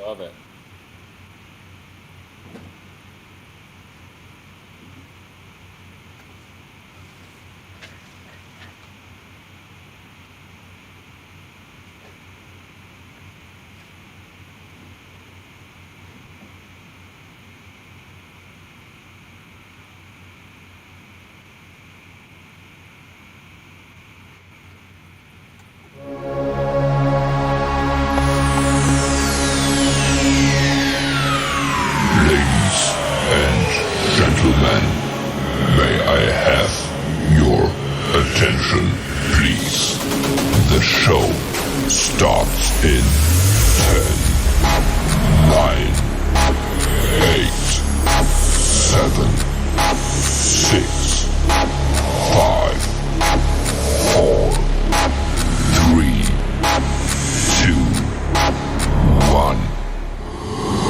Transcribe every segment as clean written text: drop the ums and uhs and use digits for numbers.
Love it. Ladies and gentlemen, may I have your attention, please? The show starts in 10, 9, 8, 7, 6, 5, 4, 3, 2, 1,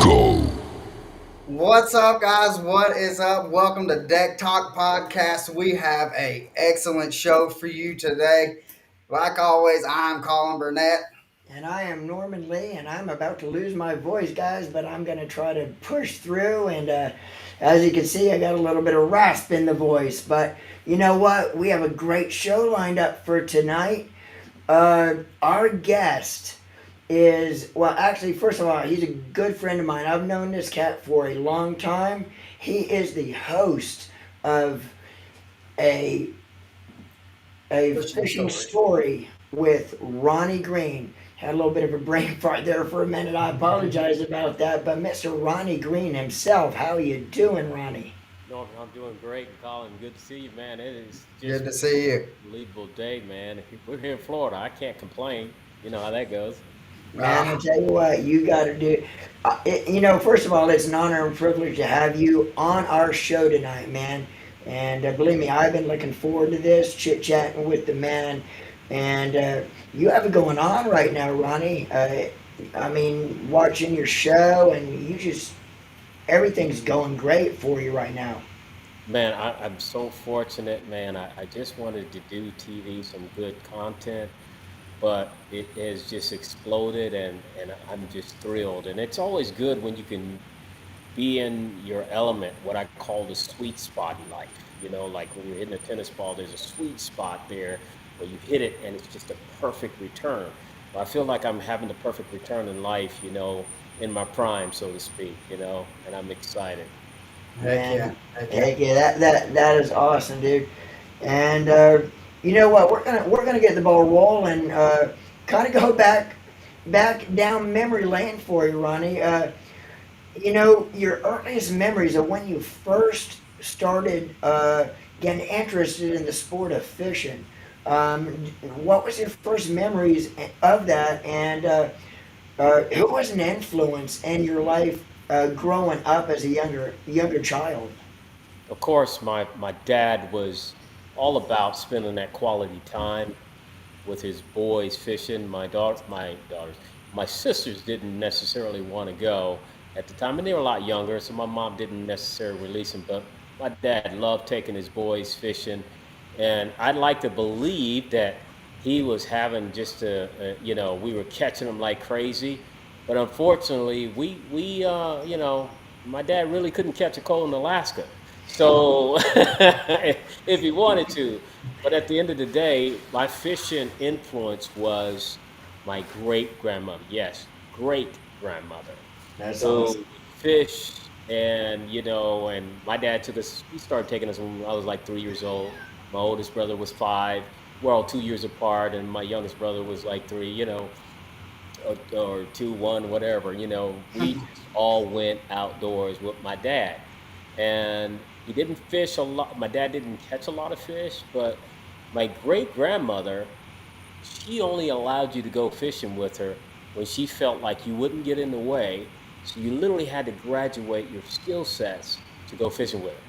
go. What's up, guys? What is up? Welcome to Deck Talk Podcast. We have a excellent show for you today. Like always, I'm Colin Burnett. And I am Norman Lee, and I'm about to lose my voice, guys, but I'm going to try to push through. And as you can see, I got a little bit of rasp in the voice. But you know what? We have a great show lined up for tonight. Our guest is, well, actually, first of all, he's a good friend of mine. I've known this cat for a long time. He is the host of a fishing story with Ronnie Green. Had a little bit of a brain fart there for a minute. I apologize about that. But Mr. Ronnie Green himself, how you doing, Ronnie? No, I'm doing great, Colin. Good to see you, man. It is Good just to see you. an unbelievable day, man. We're here in Florida. I can't complain. You know how that goes. Man, I tell you what, you got to do. First of all, it's an honor and privilege to have you on our show tonight, man. And believe me, I've been looking forward to this, chit chatting with the man. And you have it going on right now, Ronnie. I mean, watching your show, and everything's going great for you right now. Man, I'm so fortunate, man. I just wanted to do TV, some good content, but it has just exploded, and I'm just thrilled. And it's always good when you can be in your element, what I call the sweet spot in life. You know, like when you're hitting a tennis ball, there's a sweet spot there where you hit it and it's just a perfect return. Well, I feel like I'm having the perfect return in life, in my prime, so to speak, and I'm excited. Heck yeah. Man, Heck yeah. heck yeah, that is awesome, dude. And you know what? We're gonna get the ball rolling. Kind of go back down memory lane for you, Ronnie. Your earliest memories of when you first started getting interested in the sport of fishing. Um, what was your first memories of that, and who was an influence in your life growing up as a younger child? Of course, my dad was all about spending that quality time with his boys fishing. My sisters didn't necessarily want to go at the time, and they were a lot younger, so my mom didn't necessarily release them. But my dad loved taking his boys fishing, and I'd like to believe that he was having just we were catching them like crazy. But unfortunately, my dad really couldn't catch a cold in Alaska. So if he wanted to, but at the end of the day, my fishing influence was my great grandmother. Yes, great grandmother That's awesome. who fished, and my dad took us. He started taking us when I was like 3 years old. My oldest brother was five. We're all 2 years apart, and my youngest brother was like three. Or two, one, whatever. We just all went outdoors with my dad, and he didn't fish a lot. My dad didn't catch a lot of fish, but my great grandmother, she only allowed you to go fishing with her when she felt like you wouldn't get in the way. So you literally had to graduate your skill sets to go fishing with her.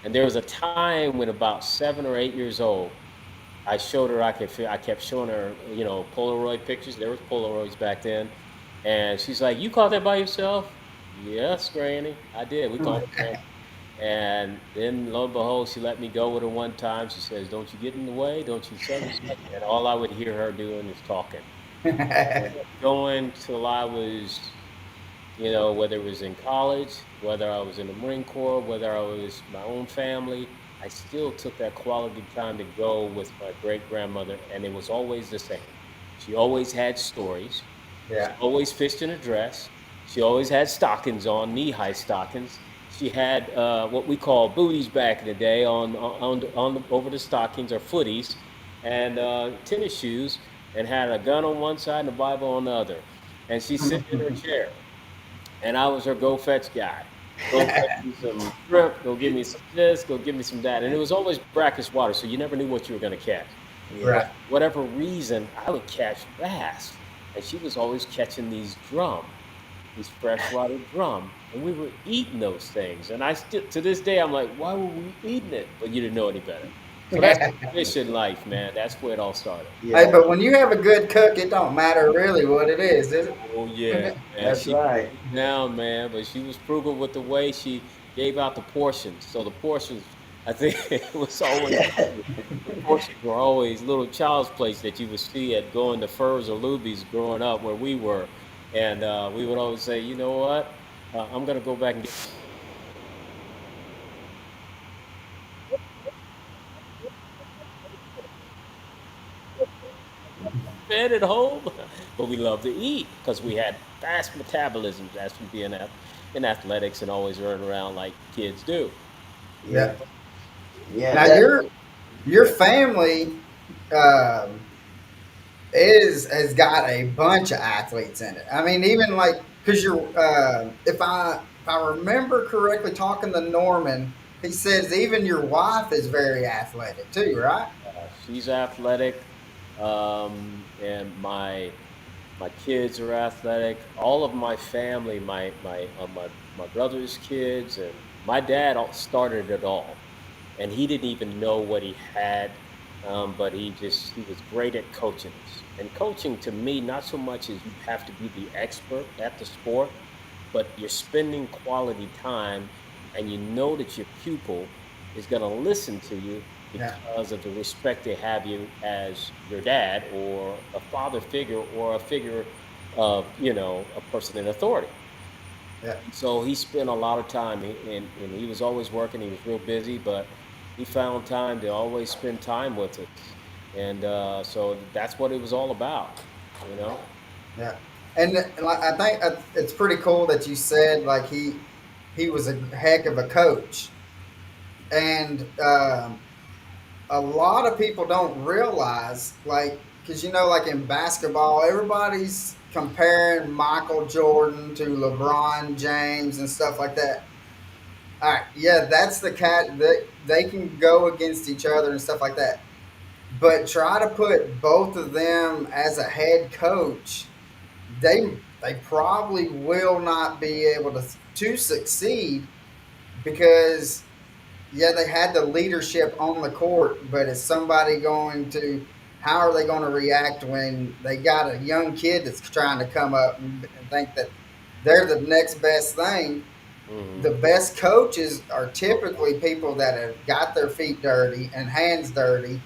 And there was a time when about 7 or 8 years old, I showed her I could. I kept showing her, Polaroid pictures. There was Polaroids back then, and she's like, "You caught that by yourself?" Yes, Granny, I did. We caught it. And then lo and behold, she let me go with her one time. She says, "Don't you get in the way, don't you such and such." And all I would hear her doing is talking. And I kept going till I was whether it was in college, whether I was in the Marine Corps, whether I was my own family, I still took that quality time to go with my great grandmother, and it was always the same. She always had stories. She Yeah. always fished in a dress. She always had stockings on, knee-high stockings. She had what we call booties back in the day over the stockings or footies, and tennis shoes, and had a gun on one side and a Bible on the other. And she's sitting in her chair, and I was her go fetch guy. Go fetch me some shrimp, go give me some this, go give me some that. And it was always brackish water, so you never knew what you were going to catch. Yeah. But Right. for whatever reason, I would catch bass. And she was always catching these freshwater drum. And we were eating those things. And I still, to this day, I'm like, why were we eating it? But you didn't know any better. So that's fish in life, man. That's where it all started. Hey, Yeah. but when you have a good cook, it don't matter really what it is Oh yeah, it? man. That's She put right. it down, man, but she was frugal with the way she gave out the portions. So the portions, I think, it was always the portions were always little child's plates that you would see at going to Furs or Luby's growing up where we were, and we would always say, you know what, I'm gonna go back and get fed at home, but we love to eat because we had fast metabolisms. That's from being in athletics and always running around like kids do. Yeah. Yeah. Yeah. Now That. your family um, is has got a bunch of athletes in it. I mean, even like because you're if I remember correctly, talking to Norman, he says even your wife is very athletic too, right? She's athletic, and my kids are athletic. All of my family, my brother's kids, and my dad started it all, and he didn't even know what he had, but he was great at coaching us. And coaching to me, not so much as you have to be the expert at the sport, but you're spending quality time, and you know that your pupil is going to listen to you Yeah, because of the respect they have you as your dad or a father figure or a figure of a person in authority. yeah. So he spent a lot of time, and he was always working. He was real busy, but he found time to always spend time with us, and so that's what it was all about, you know. Yeah, and like I think it's pretty cool that you said like he was a heck of a coach, and a lot of people don't realize like because like in basketball, everybody's comparing Michael Jordan to LeBron James and stuff like that. All right, yeah, that's the cat that they can go against each other and stuff like that. But try to put both of them as a head coach, they probably will not be able to succeed because yeah, they had the leadership on the court, but is somebody going to how are they going to react when they got a young kid that's trying to come up and think that they're the next best thing? Hmm. The best coaches are typically people that have got their feet dirty and hands dirty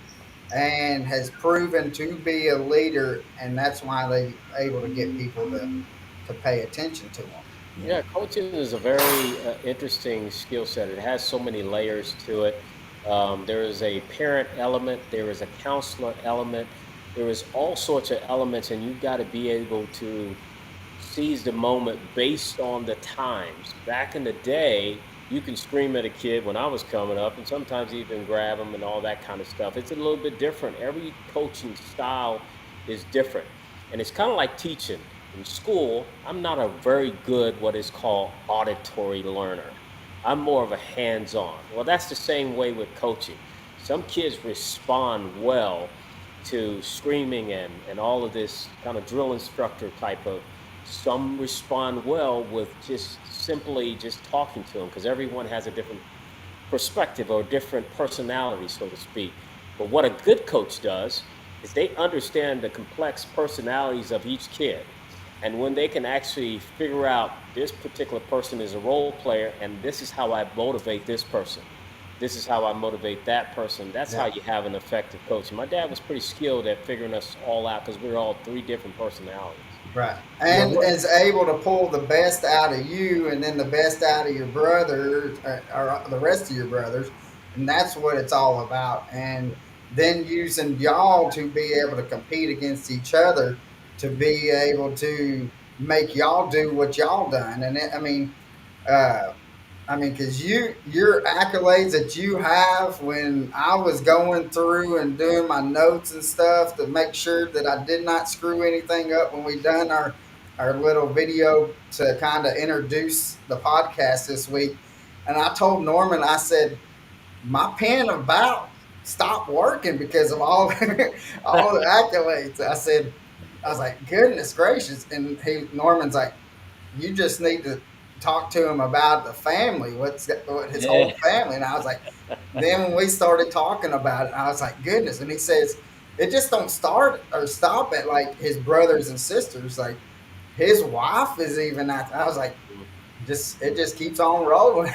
and has proven to be a leader, and that's why they able to get people to pay attention to them. Yeah. Yeah, coaching is a very interesting skill set. It has so many layers to it. There is a parent element, there is a counselor element, there is all sorts of elements, and you've got to be able to seize the moment based on the times. Back in the day, you can scream at a kid when I was coming up, and sometimes even grab them and all that kind of stuff. It's a little bit different. Every coaching style is different, and it's kind of like teaching. In school, I'm not a very good what is called auditory learner. I'm more of a hands-on. Well, that's the same way with coaching. Some kids respond well to screaming and all of this kind of drill instructor type of. Some respond well with just simply just talking to them because everyone has a different perspective or different personality, so to speak. But what a good coach does is they understand the complex personalities of each kid. And when they can actually figure out this particular person is a role player and this is how I motivate this person, this is how I motivate that person, that's how Yeah, you have an effective coach. And my dad was pretty skilled at figuring us all out because we were all three different personalities. Right. Yeah, And is able to pull the best out of you and then the best out of your brother or the rest of your brothers. And that's what it's all about. And then using y'all to be able to compete against each other to be able to make y'all do what y'all done. And uh, because your accolades that you have when I was going through and doing my notes and stuff to make sure that I did not screw anything up when we done our little video to kind of introduce the podcast this week. And I told Norman, I said, my pen about stopped working because of all all the accolades. I was like, goodness gracious. And Norman's like, you just need to talk to him about the family, what his Yeah. whole family. And I was like, then when we started talking about it, I was like, goodness. And he says, it just don't start or stop at like his brothers and sisters. Like his wife is even at. I was like, just it just keeps on rolling.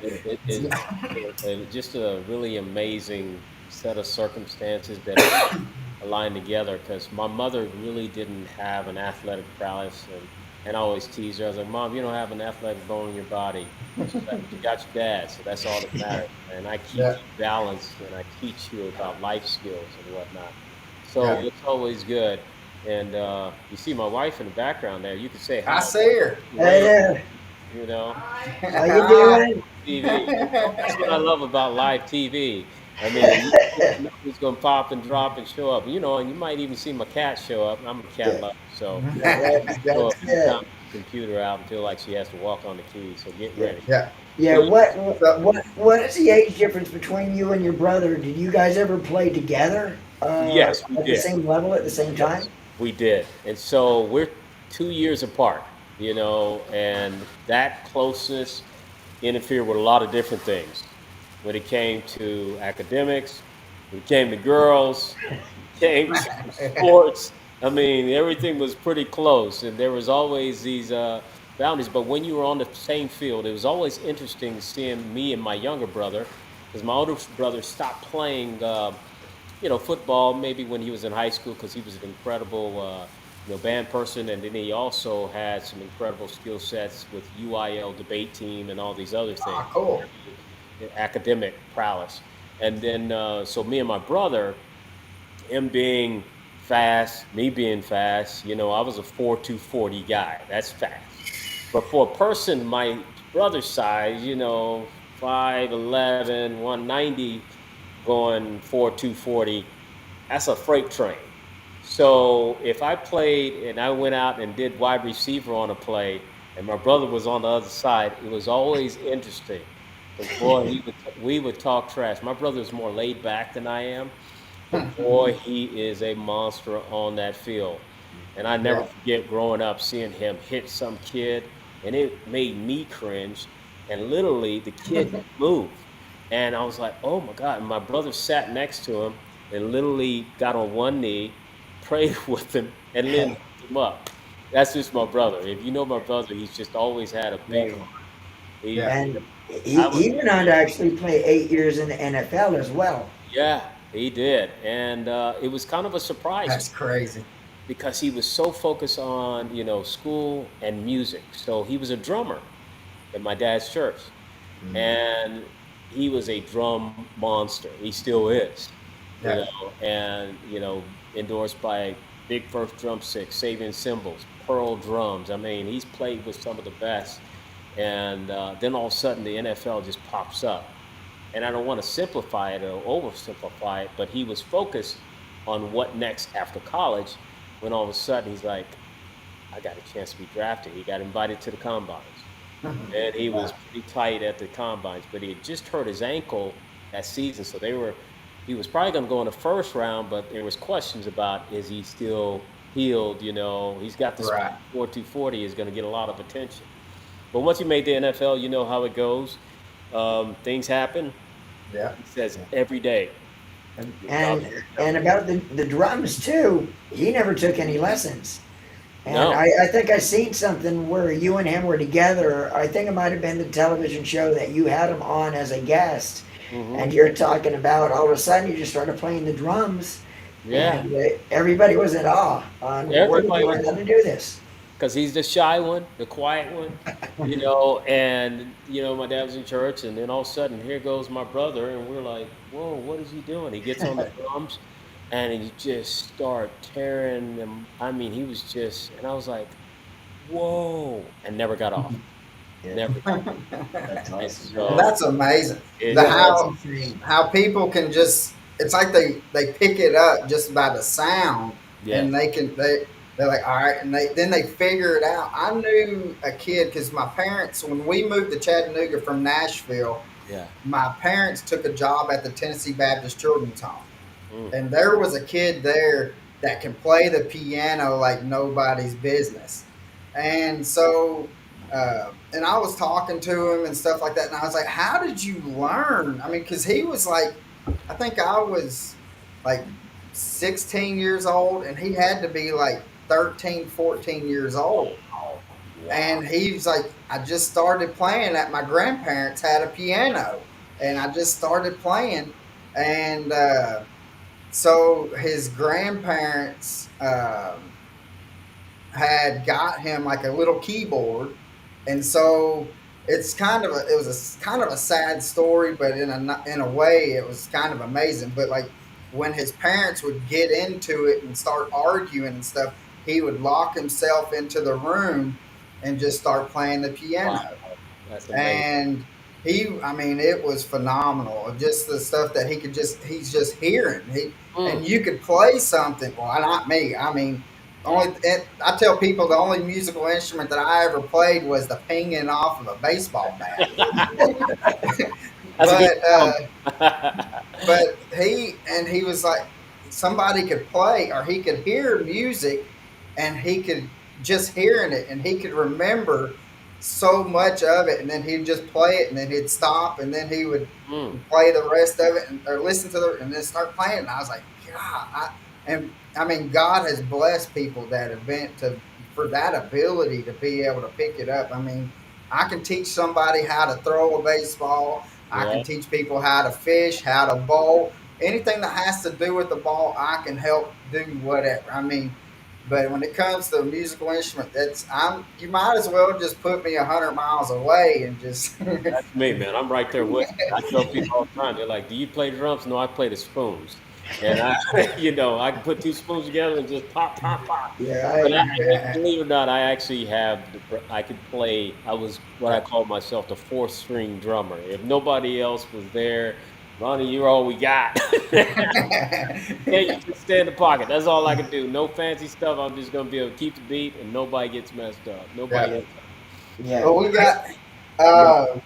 It just a really amazing set of circumstances that aligned together because my mother really didn't have an athletic prowess, and I always tease her. I was like, Mom, you don't have an athletic bone in your body. She's like, but you got your dad, so that's all that matters. And I keep Yeah, you balanced, and I teach you about life skills and whatnot. So yeah. it's always good. And you see my wife in the background there. You can say I hi. see her. Wave, hey you know. there. How you doing? TV. That's what I love about live TV. I mean, you never know who's gonna pop and drop and show up. And you might even see my cat show up. I'm a cat Yeah, lover, so yeah, show that's up anytime good. the computer out and feel like she has to walk on the keys. So get Yeah, ready. Yeah. yeah. So So What is the age difference between you and your brother? Did you guys ever play together yes, we at the did. same level at the same time? Yes, we did. And so we're 2 years apart. And that closeness interfered with a lot of different things. When it came to academics, when it came to girls, came to sports. I mean, everything was pretty close, and there was always these boundaries. But when you were on the same field, it was always interesting seeing me and my younger brother, because my older brother stopped playing, football maybe when he was in high school, because he was an incredible, band person, and then he also had some incredible skill sets with UIL debate team and all these other things, ah, cool. academic prowess. And then, so me and my brother, him being fast, me being fast, I was a 4.240 guy. That's fast. But for a person my brother's size, 5'11", 190, going 4.240, that's a freight train. So if I played and I went out and did wide receiver on a play, and my brother was on the other side, it was always interesting. Because boy, we would talk trash. My brother is more laid back than I am, but boy, he is a monster on that field. And I never Yeah. forget growing up seeing him hit some kid, and it made me cringe. And literally, the kid moved, and I was like, "Oh my God!" And my brother sat next to him and literally got on one knee, prayed with him, and then lift him up. That's just my brother. If you know my brother, he's just always had a big Right. heart. He, Yeah. And I would he went on to actually play 8 years in the NFL as well. Yeah, he did, and it was kind of a surprise to That's me crazy. because he was so focused on school and music. So he was a drummer at my dad's church, and he was a drum monster. He still is, Yeah. and endorsed by Big First Drum Six, Sabian Cymbals, Pearl Drums. I mean, he's played with some of the best, and then all of a sudden the NFL just pops up, and I don't want to simplify it or oversimplify it, but he was focused on what next after college. When all of a sudden he's like, I got a chance to be drafted. He got invited to the combines, and he was Wow. pretty tight at the combines, but he had just hurt his ankle that season, so he was probably going to go in the first round, but there was questions about is he still healed? He's got the speed. Right. 4.240 is going to get a lot of attention. But once he made the NFL, you know how it goes. Things happen. Yeah. He says Yeah. every day. And You're and, probably gonna and tell about the drums too, he never took any lessons. And no. I think I seen something where you and him were together. I think it might have been the television show that you had him on as a guest, Hmm. and you're talking about all of a sudden you just started playing the drums, Yeah. and everybody was in awe on where did Everybody you was learn how to do this? because he's the shy one, the quiet one, and my dad was in church, and then all of a sudden, here goes my brother, and we're like, "Whoa, what is he doing?" He gets on the drums, and he just start tearing them. I mean, he was just, and I was like, "Whoa!" and never got off, Yeah, never got off. that's And awesome, And man. so that's amazing. The it, Yeah, that's how insane. how people can just it's like they pick it up just by the sound, yes, and they're like, all right, and they figure it out. I knew a kid because my parents, when we moved to Chattanooga from Nashville, yeah, my parents took a job at the Tennessee Baptist Children's Home, mm, and there was a kid there that can play the piano like nobody's business. And so, and I was talking to him and stuff like that, and I was like, "How did you learn?" I mean, because he was like, I think I was like 16 years old, and he had to be like 13, 14 years old. wow, wow, And he was like, I just started playing at my grandparents had a piano, and I just started playing. And so his grandparents had got him like a little keyboard, and so it was a kind of a sad story, but in a way it was kind of amazing. But like when his parents would get into it and start arguing and stuff, he would lock himself into the room and just start playing the wow. piano. That's amazing. And I mean, it was phenomenal. Just the stuff that he's just hearing. Mm. And you could play something. Well, not me. I mean, I tell people the only musical instrument that I ever played was the pinging off of a baseball bat. That's a good But sound. but he was like, somebody could play or he could hear music, and he could just hearing it, and he could remember so much of it, and then he'd just play it, and then he'd stop, and then he would Mm. play the rest of it, or listen to and then start playing. And I was like, and I mean, God has blessed people that event to for that ability to be able to pick it up. I mean, I can teach somebody how to throw a baseball. I Yeah. can teach people how to fish, how to bowl, anything that has to do with the ball. I can help do whatever. I mean, but when it comes to a musical instrument, you might as well just put me 100 miles away and just That's me, man. I'm right there with you. I tell people all the time, they're like, "Do you play drums?" No, I play the spoons. And I, I can put two spoons together and just pop, pop, pop. Yeah, But yeah, believe it or not, I actually I could play. I was what I call myself the fourth string drummer. If nobody else was there, Ronnie, you're all we got. Yeah, you just stay in the pocket. That's all I can do. No fancy stuff. I'm just gonna be able to keep the beat, and nobody gets messed up. Nobody yeah. else. yeah. Well, Yeah. uh,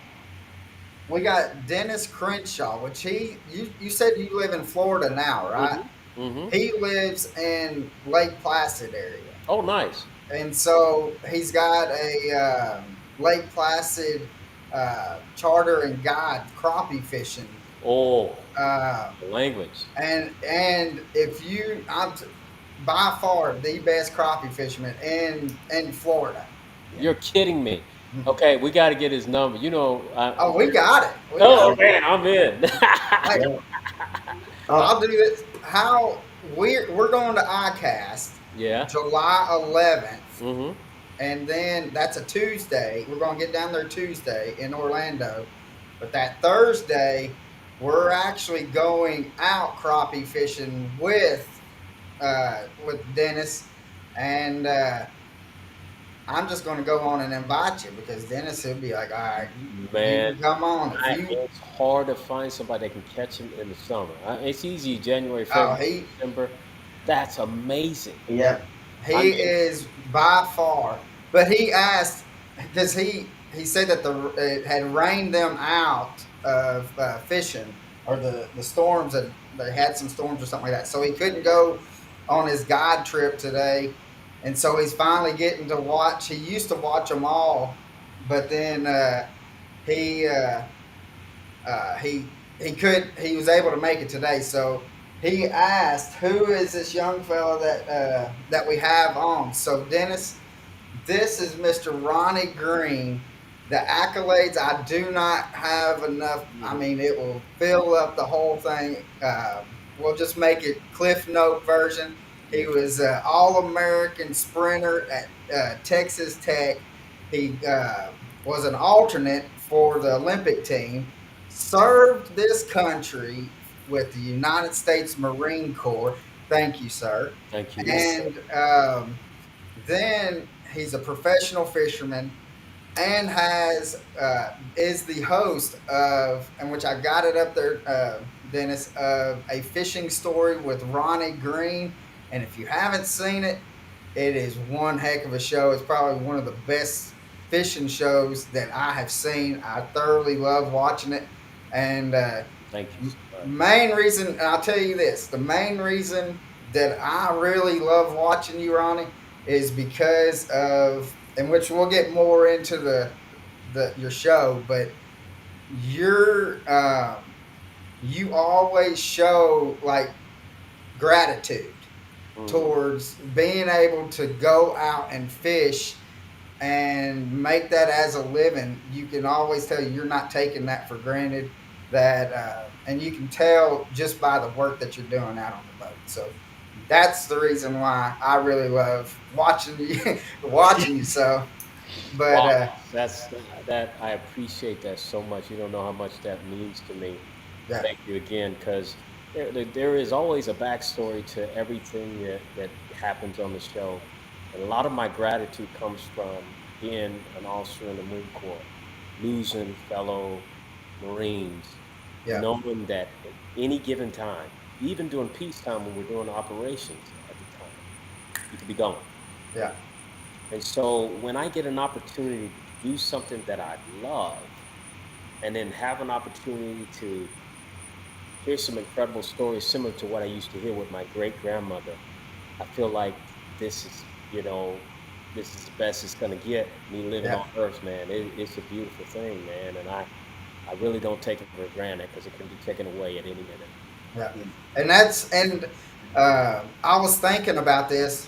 we got Dennis Crenshaw, which you said you live in Florida now, right? Hmm. Hmm. He lives in Lake Placid area, Oh, nice. and so he's got a Lake Placid charter and guide crappie fishing. Oh, Uh, the language. and if by far the best crappie fisherman in Florida. You're kidding me. Okay, we got to get his number. Oh, we got it. We got Oh it. man, I'm in. Hey, Yeah. Oh, I'll do this. How we're going to ICAST Yeah. July 11th, Mm-hmm. and then that's a Tuesday. We're going to get down there Tuesday in Orlando, but that Thursday we're actually going out crappie fishing with Dennis, and I'm just going to go on and invite you because Dennis will be like, all right, you Man, can come on if you. it's hard to find somebody that can catch him in the summer. It's easy January, Oh, February, December. That's amazing. yeah, yeah. he I mean, is by far. But he asked because he said that it had rained them out of fishing, or the storms that they had some storms or something like that, so he couldn't go on his guide trip today, and so he's finally getting to watch. He used to watch them all, but then he uh, he was able to make it today. So he asked, "Who is this young fella that we have on?" So Dennis, this is Mr. Ronnie Green. The accolades I do not have enough. I mean, it will fill up the whole thing. we'll just make it Cliff Note version. He was an All American sprinter at Texas Tech. He was an alternate for the Olympic team. Served this country with the United States Marine Corps. Thank you, sir. Thank you. Yes, sir. And then he's a professional fisherman and has is the host of, and which I got it up there, Dennis, of a fishing story with Ronnie Green. And if you haven't seen it, it is one heck of a show. It's probably one of the best fishing shows that I have seen. I thoroughly love watching it. And Thank you so much. main reason, and I'll tell you this, the main reason that I really love watching you, Ronnie, is because of, in which we'll get more into the your show, but you're you always show like gratitude Mm. towards being able to go out and fish and make that as a living. You can always tell you're not taking that for granted. That and you can tell just by the work that you're doing out on the boat. So that's the reason why I really love watching you, watching you. So, but Wow, that's that. I appreciate that so much. You don't know how much that means to me. yeah, Thank you again, because there is always a backstory to everything that happens on the show. And a lot of my gratitude comes from being an officer in the Marine Corps, losing fellow Marines, yeah, knowing that at any given time, even during peacetime when we're doing operations at the time, you could be gone. yeah, And so when I get an opportunity to do something that I love, and then have an opportunity to hear some incredible stories similar to what I used to hear with my great grandmother, I feel like this is, you know, this is the best it's gonna get. Me living yeah, on Earth, man, it's a beautiful thing, man, and I really don't take it for granted because it can be taken away at any minute. yeah. And that's and I was thinking about this.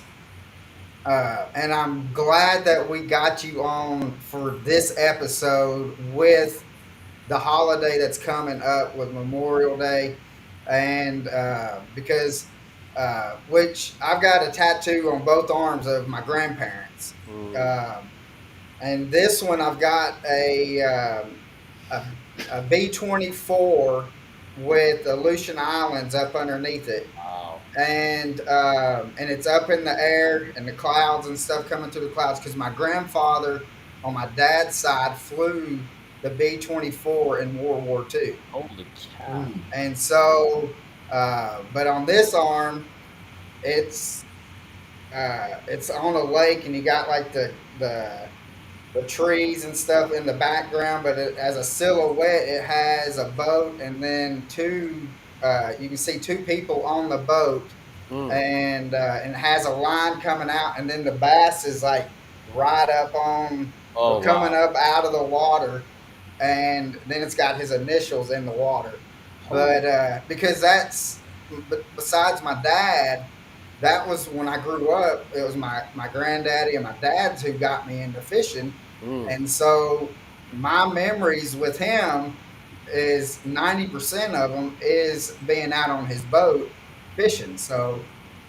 And I'm glad that we got you on for this episode with the holiday that's coming up with Memorial Day, and because which I've got a tattoo on both arms of my grandparents, Mm, um, and this one I've got a, a B-24 with Aleutian Islands up underneath it, wow. and it's up in the air and the clouds and stuff coming through the clouds because my grandfather on my dad's side flew the B-24 in World War II, Holy cow. Mm. and so but on this arm it's on a lake and you got like the trees and stuff in the background, but as a silhouette, it has a boat and then two. You can see two people on the boat, Mm. and it has a line coming out, and then the bass is like right up on or Oh, coming wow. up out of the water, and then it's got his initials in the water. Holy. But because that's, but besides my dad, that was when I grew up. It was my granddaddy and my dad's who got me into fishing, Mm. and so my memories with him is 90% of them is being out on his boat fishing. So,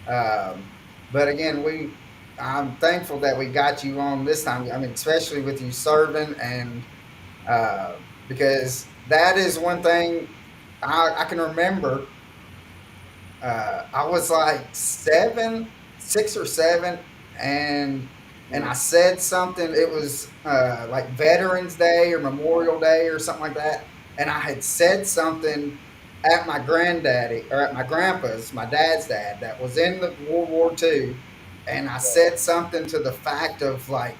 but again, I'm thankful that we got you on this time. I mean, especially with you serving, and because that is one thing I can remember. I was like 6 or 7, and Mm. I said something. It was like Veterans Day or Memorial Day or something like that, and I had said something at my granddaddy or at my grandpa's, my dad's dad, that was in the World War II, and I said something to the fact of like,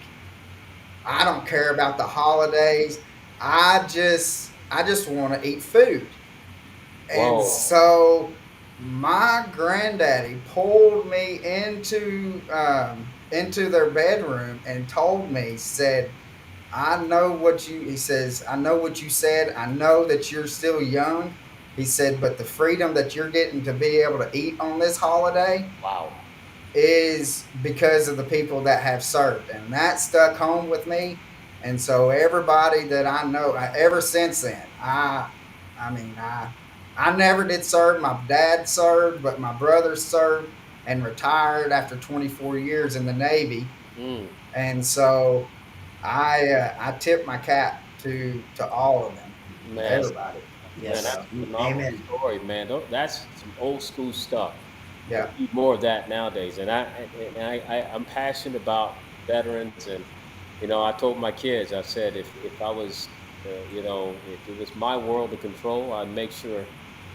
I don't care about the holidays. I just want to eat food. And Whoa. so my granddaddy pulled me into their bedroom and told me, said, I know what you, he says, I know what you said. I know that you're still young. He said, but the freedom that you're getting to be able to eat on this holiday Wow. is because of the people that have served. And that stuck home with me. And so everybody that I know, ever since then, I mean, I never did serve. My dad served, but my brother served and retired after 24 years in the Navy. Mm, And so I tip my cap to all of them, to man, everybody. man, Yes. that's So a phenomenal Amen. story, man. That's some old school stuff. yeah, We need more of that nowadays. I'm passionate about veterans, and I told my kids, I said, if I was, if it was my world to control, I'd make sure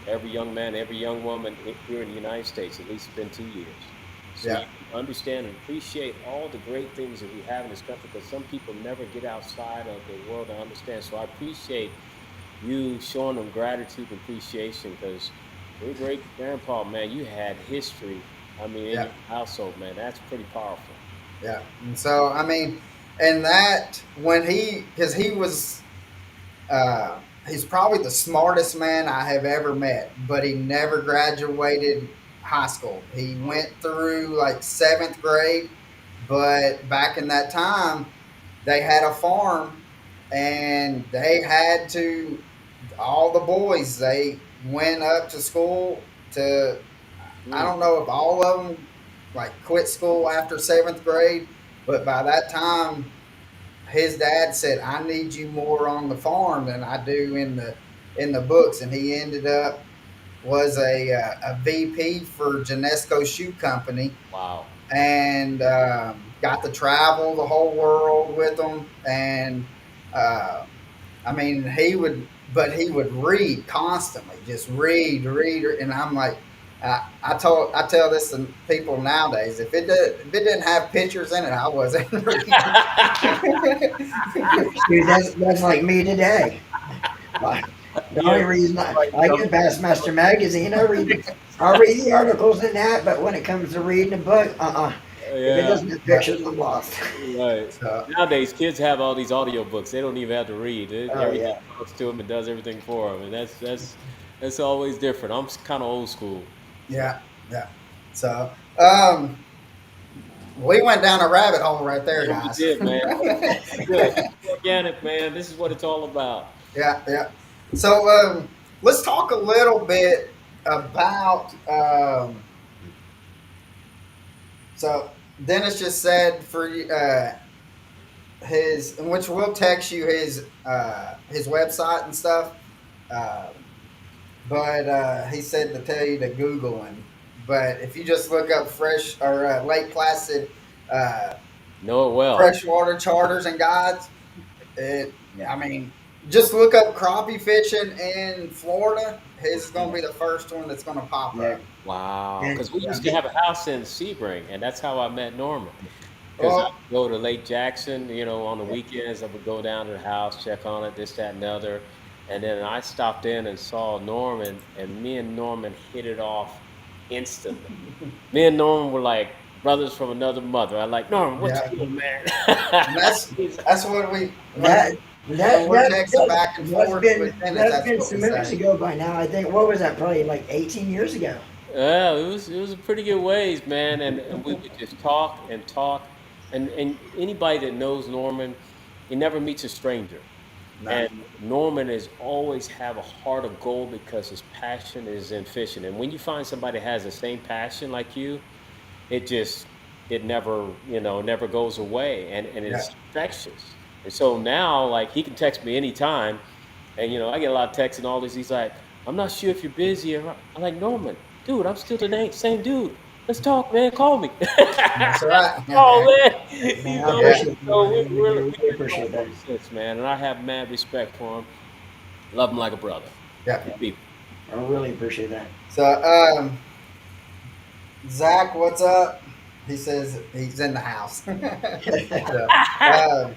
every young man, every young woman here in the United States at least spend 2 years, so yeah, you can understand and appreciate all the great things that we have in this country. Because some people never get outside of the world to understand. So I appreciate you showing them gratitude and appreciation, because your great grandpa, man, you had history. I mean, in yeah, your household, man, that's pretty powerful. yeah. And so I mean, and that when because he was he's probably the smartest man I have ever met, but he never graduated high school. He went through like seventh grade, but back in that time, they had a farm and they had to, all the boys, they went up to school to, I Mm, don't know if all of them like quit school after seventh grade, but by that time, his dad said, "I need you more on the farm than I do in the books," and he ended up was a VP for Genesco Shoe Company, wow. and got to travel the whole world with them. And uh, I mean, he would read constantly, just read, and I'm like. I tell this to people nowadays. If it didn't have pictures in it, I wasn't reading. Dude, that's like me today. Like, the Yeah, only reason like I some get Bassmaster magazine, I read the articles in that, but when it comes to reading a book, if it yeah, doesn't have pictures, I'm lost. right. So Nowadays, kids have all these audio books. They don't even have to read. Oh Everything yeah. comes to them and does everything for them, and that's always different. I'm kind of old school, so yeah, yeah. So um, we went down a rabbit hole right there, yeah, we guys. did, man. This is good. This is organic, man. This is what it's all about. Yeah, yeah. So let's talk a little bit about. So Dennis just said for his, in which we'll text you his website and stuff. Um, but he said to tell you to Google him. But if you just look up fresh or Lake Placid uh, Know it well. freshwater charters and guides, it. Yeah. I mean, just look up crappie fishing in Florida. His is going to be the first one that's going to pop Yeah. up. Wow, And because we Yeah. used to have a house in Sebring, and that's how I met Norman. Because I Well, would go to Lake Jackson, on the weekends. I would go down to the house, check on it, this, that, and the other. And then I stopped in and saw Norman, and me and Norman hit it off instantly. Me and Norman were like brothers from another mother. I like Norman, what yeah. you doing, man? And He's- that's what we that when that we're that texting that back and forth with Dennis. that's That's been what we some moons say. ago by now. I think what was that? Probably like 18 years ago. Yeah, it was a pretty good ways, man, and we would just talk and talk, and anybody that knows Norman, he never meets a stranger, No. and Norman is always have a heart of gold because his passion is in fishing, and when you find somebody that has the same passion like you, it just it never goes away, and Yeah. it's infectious. And so now, like, he can text me anytime, and I get a lot of texts and all this. He's like, I'm not sure if you're busy. I'm like, Norman, dude, I'm still the same dude. Let's talk, man. Call me. That's right. Oh man, Man, you I know. Yeah. appreciate that, So man. I really, we really get along appreciate that. ever since, man, and I have mad respect for him. Love him like a brother. Yeah. Good people. I really appreciate that. So Zach, what's up? He says he's in the house. So, um,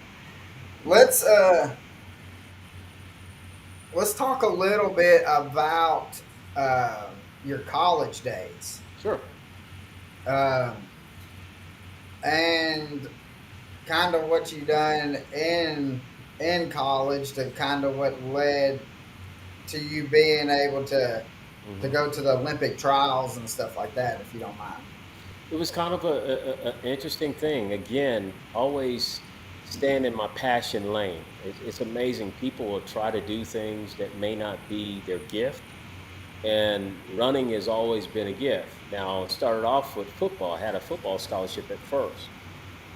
let's let's talk a little bit about your college days. Sure. Um, and kind of what you done in college to kind of what led to you being able to hmm go to the Olympic trials and stuff like that, if you don't mind. It was kind of a interesting thing. Again, always staying in my passion lane. It's amazing. People will try to do things that may not be their gift, and running has always been a gift. Now, it started off with football. I had a football scholarship at first.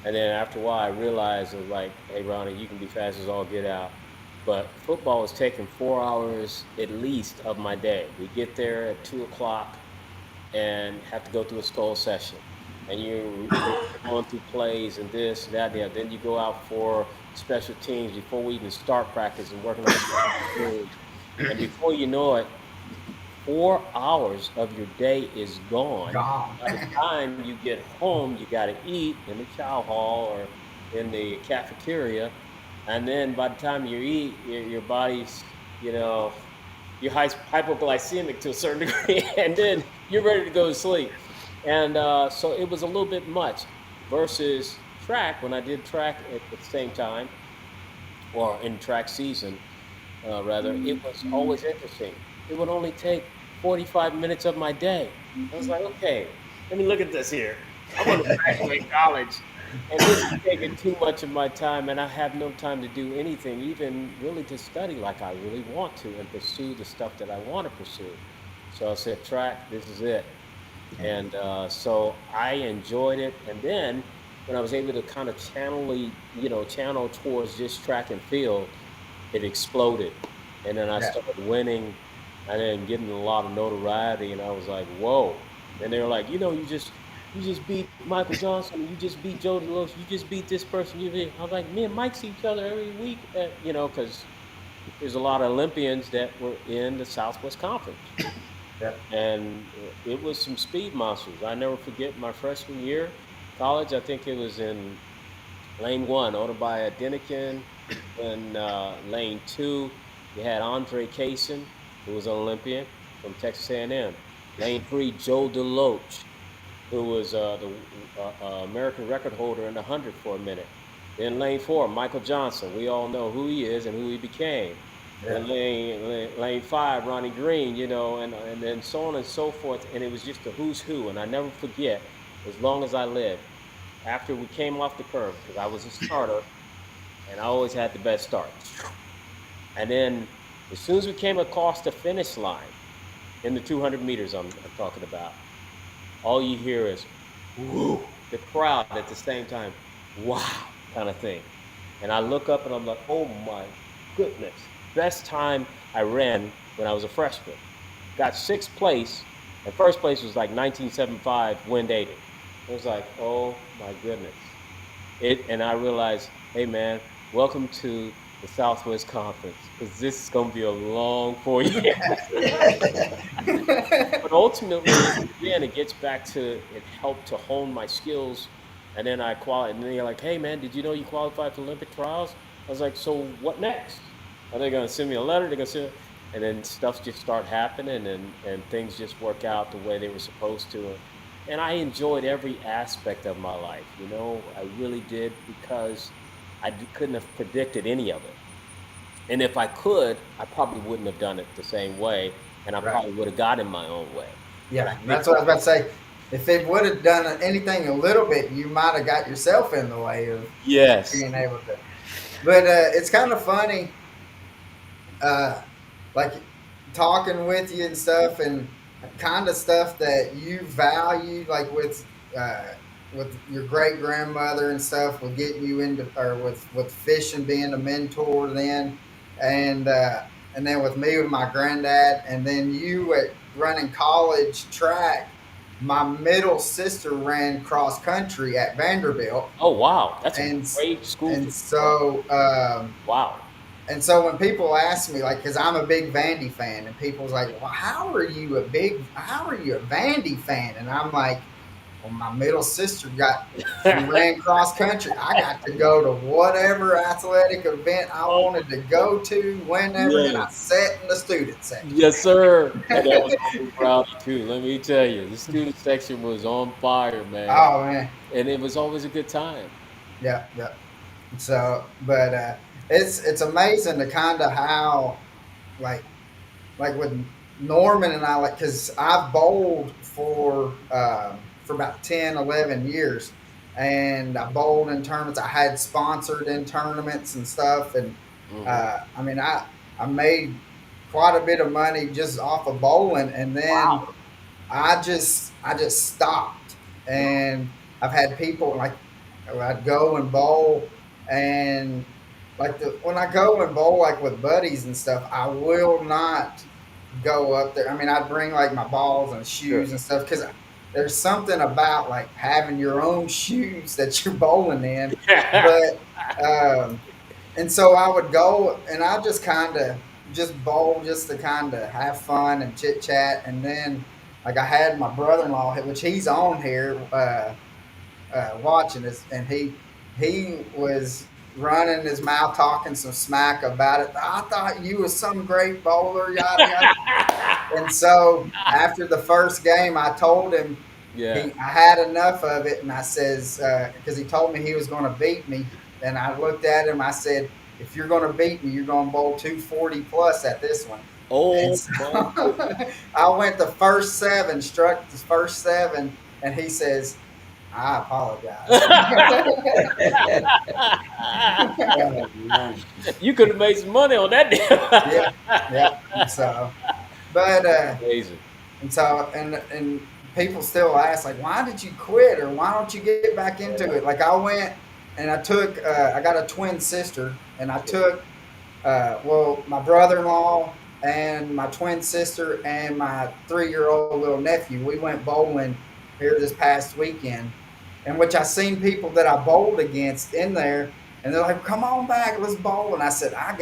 And then after a while, I realized, it was like, hey, Ronnie, you can be fast as all get out. But football was taking 4 hours at least of my day. We get there at 2 o'clock and have to go through a skull session. And you're going through plays and this and that. Yeah. Then you go out for special teams before we even start practice and working on special teams. And before you know it, 4 hours of your day is gone. Gone. By the time you get home, you got to eat in the chow hall or in the cafeteria, and then by the time you eat, your body's, you know, you're hypoglycemic to a certain degree, and then you're ready to go to sleep. And so it was a little bit much versus track when I did track at the same time or in track season, rather, it was always interesting. It would only take 45 minutes of my day. I was like, okay, let me look at this here. I want to graduate college, and this is taking too much of my time, and I have no time to do anything, even really to study like I really want to and pursue the stuff that I want to pursue. So I said, track, this is it. And so I enjoyed it. And then when I was able to kind of channel towards just track and field, it exploded. And then I Yeah. started winning and then getting a lot of notoriety. And I was like, whoa. And they were like, you just beat Michael Johnson. You just beat Joe DeLoach. You just beat this person. I was like, me and Mike see each other every week, because there's a lot of Olympians that were in the Southwest Conference. Yeah. And it was some speed monsters. I never forget my freshman year, college. I think it was in lane one, Otabaya Denikin. In lane two, you had Andre Kaysen, who was an Olympian from Texas A&M. Lane three, Joe DeLoach, who was the American record holder in the 100 for a minute. Then lane four, Michael Johnson. We all know who he is and who he became. Yeah. And lane five, Ronnie Green, and then so on and so forth. And it was just a who's who. And I never forget, as long as I live, after we came off the curve, because I was a starter, and I always had the best start. And then as soon as we came across the finish line, in the 200 meters I'm talking about, all you hear is, whoo, the crowd at the same time, wow, kind of thing. And I look up and I'm like, oh my goodness. Best time I ran when I was a freshman. Got sixth place, and first place was like 1975 wind 80. It was like, oh my goodness. And I realized, hey man, welcome to the Southwest Conference, because this is going to be a long 4 years. But ultimately, again, it gets back to it helped to hone my skills, and then I qualified. And then you're like, "Hey, man, did you know you qualified for Olympic trials?" I was like, "So what next? Are they going to send me a letter? They're going to send?" And then stuff just start happening, and things just work out the way they were supposed to. And I enjoyed every aspect of my life. I really did, because couldn't have predicted any of it. And if I could, I probably wouldn't have done it the same way, and I Right. probably would have got in my own way. But I Yeah. did. That's what I was about to say. If it would have done anything a little bit, you might have got yourself in the way of Yes. being able to. But it's kind of funny, uh, like talking with you and stuff, and kind of stuff that you value, like uh, with your great grandmother and stuff, with getting you into, or with fishing being a mentor then, and uh, and then with me with my granddad, and then you at running college track. My middle sister ran cross country at Vanderbilt, Oh, wow. That's a and great school and to run. so Wow. and so when people ask me, like, because I'm a big Vandy fan, and people's like, "Well, how are you a Vandy fan?" And I'm like, "Well, my middle sister she ran cross country. I got to go to whatever athletic event I Oh, wanted to go to, whenever, and I yes. sat in the student section." Yes, sir. And that was Uncle Rowdy too. Let me tell you, the student section was on fire, man. Oh man, And it was always a good time. yeah, yeah. So, but it's amazing to kind of how, like with Norman and I, like, because I've bowled for about 10, 11 years, and I bowled in tournaments. I had sponsored in tournaments and stuff, and Hmm. I mean, I made. quite a bit of money just off of bowling, and then Wow. I just stopped. And I've had people like I'd go and bowl, and like when I go and bowl like with buddies and stuff, I will not go up there. I mean, I'd bring like my balls and Sure. shoes and stuff because there's something about like having your own shoes that you're bowling in. But and so I would go and I just kind of just bowl just to kind of have fun and chit chat. And then like I had my brother-in-law, which he's on here watching this, and he was running his mouth talking some smack about it. I thought you was some great bowler, yada yada. And so after the first game, I told him Yeah. I had enough of it, and I says because he told me he was going to beat me, and I looked at him. I said, "If you're going to beat me, you're going to bowl 240 plus at this one." And Oh so my goodness. I went the first seven, struck the first seven, and he says, "I apologize." Oh, man. You could have made some money on that Yeah, deal. yeah. So, but Amazing. and so and people still ask like, why did you quit or why don't you get back into it? Like I went and I took I got a twin sister and I took well my brother-in-law and my twin sister and my 3-year old little nephew. We went bowling here this past weekend, in which I seen people that I bowled against in there. And they're like, "Come on back, let's bowl." And I said, I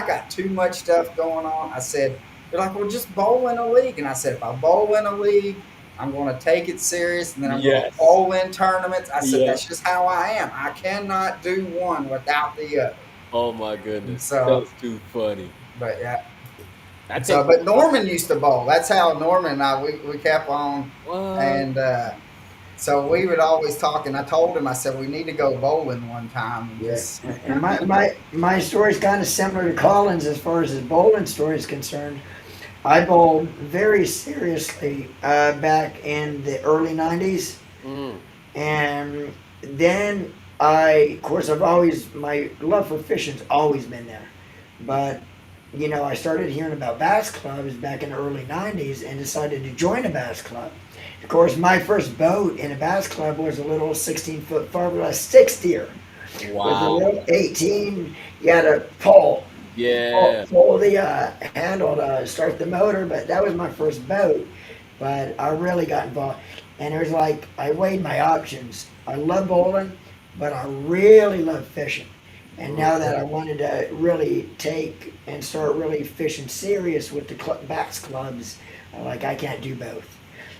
got too much stuff going on." I said, they're like, "Well, just bowl in a league." And I said, "If I bowl in a league, I'm going to take it serious, and then I'm going to Yes. bowl in tournaments." I said, Yeah. "That's just how I am. I cannot do one without the other." Oh my And goodness. so, That's too funny. but yeah. I So, take but Norman used to bowl. That's how Norman and I we kept on, what? and so we would always talk. And I told him, I said, "We need to go bowling one time and Yeah, just." and my story's kind of similar to Colin's as far as his bowling story is concerned. I bowled very seriously back in the early '90s, Mm. and then of course, I've always my love for fishing's always been there, but I started hearing about bass clubs back in the early '90s and decided to join a bass club. Of course, my first boat in a bass club was a little 16-foot fiberglass six steer with a Wow. little 18. You had to Yeah. pull the handle to start the motor, but that was my first boat. But I really got involved, and it was like I weighed my options. I love bowling, but I really love fishing. And now that I wanted to really take and start really fishing serious with the bass clubs, I can't do both.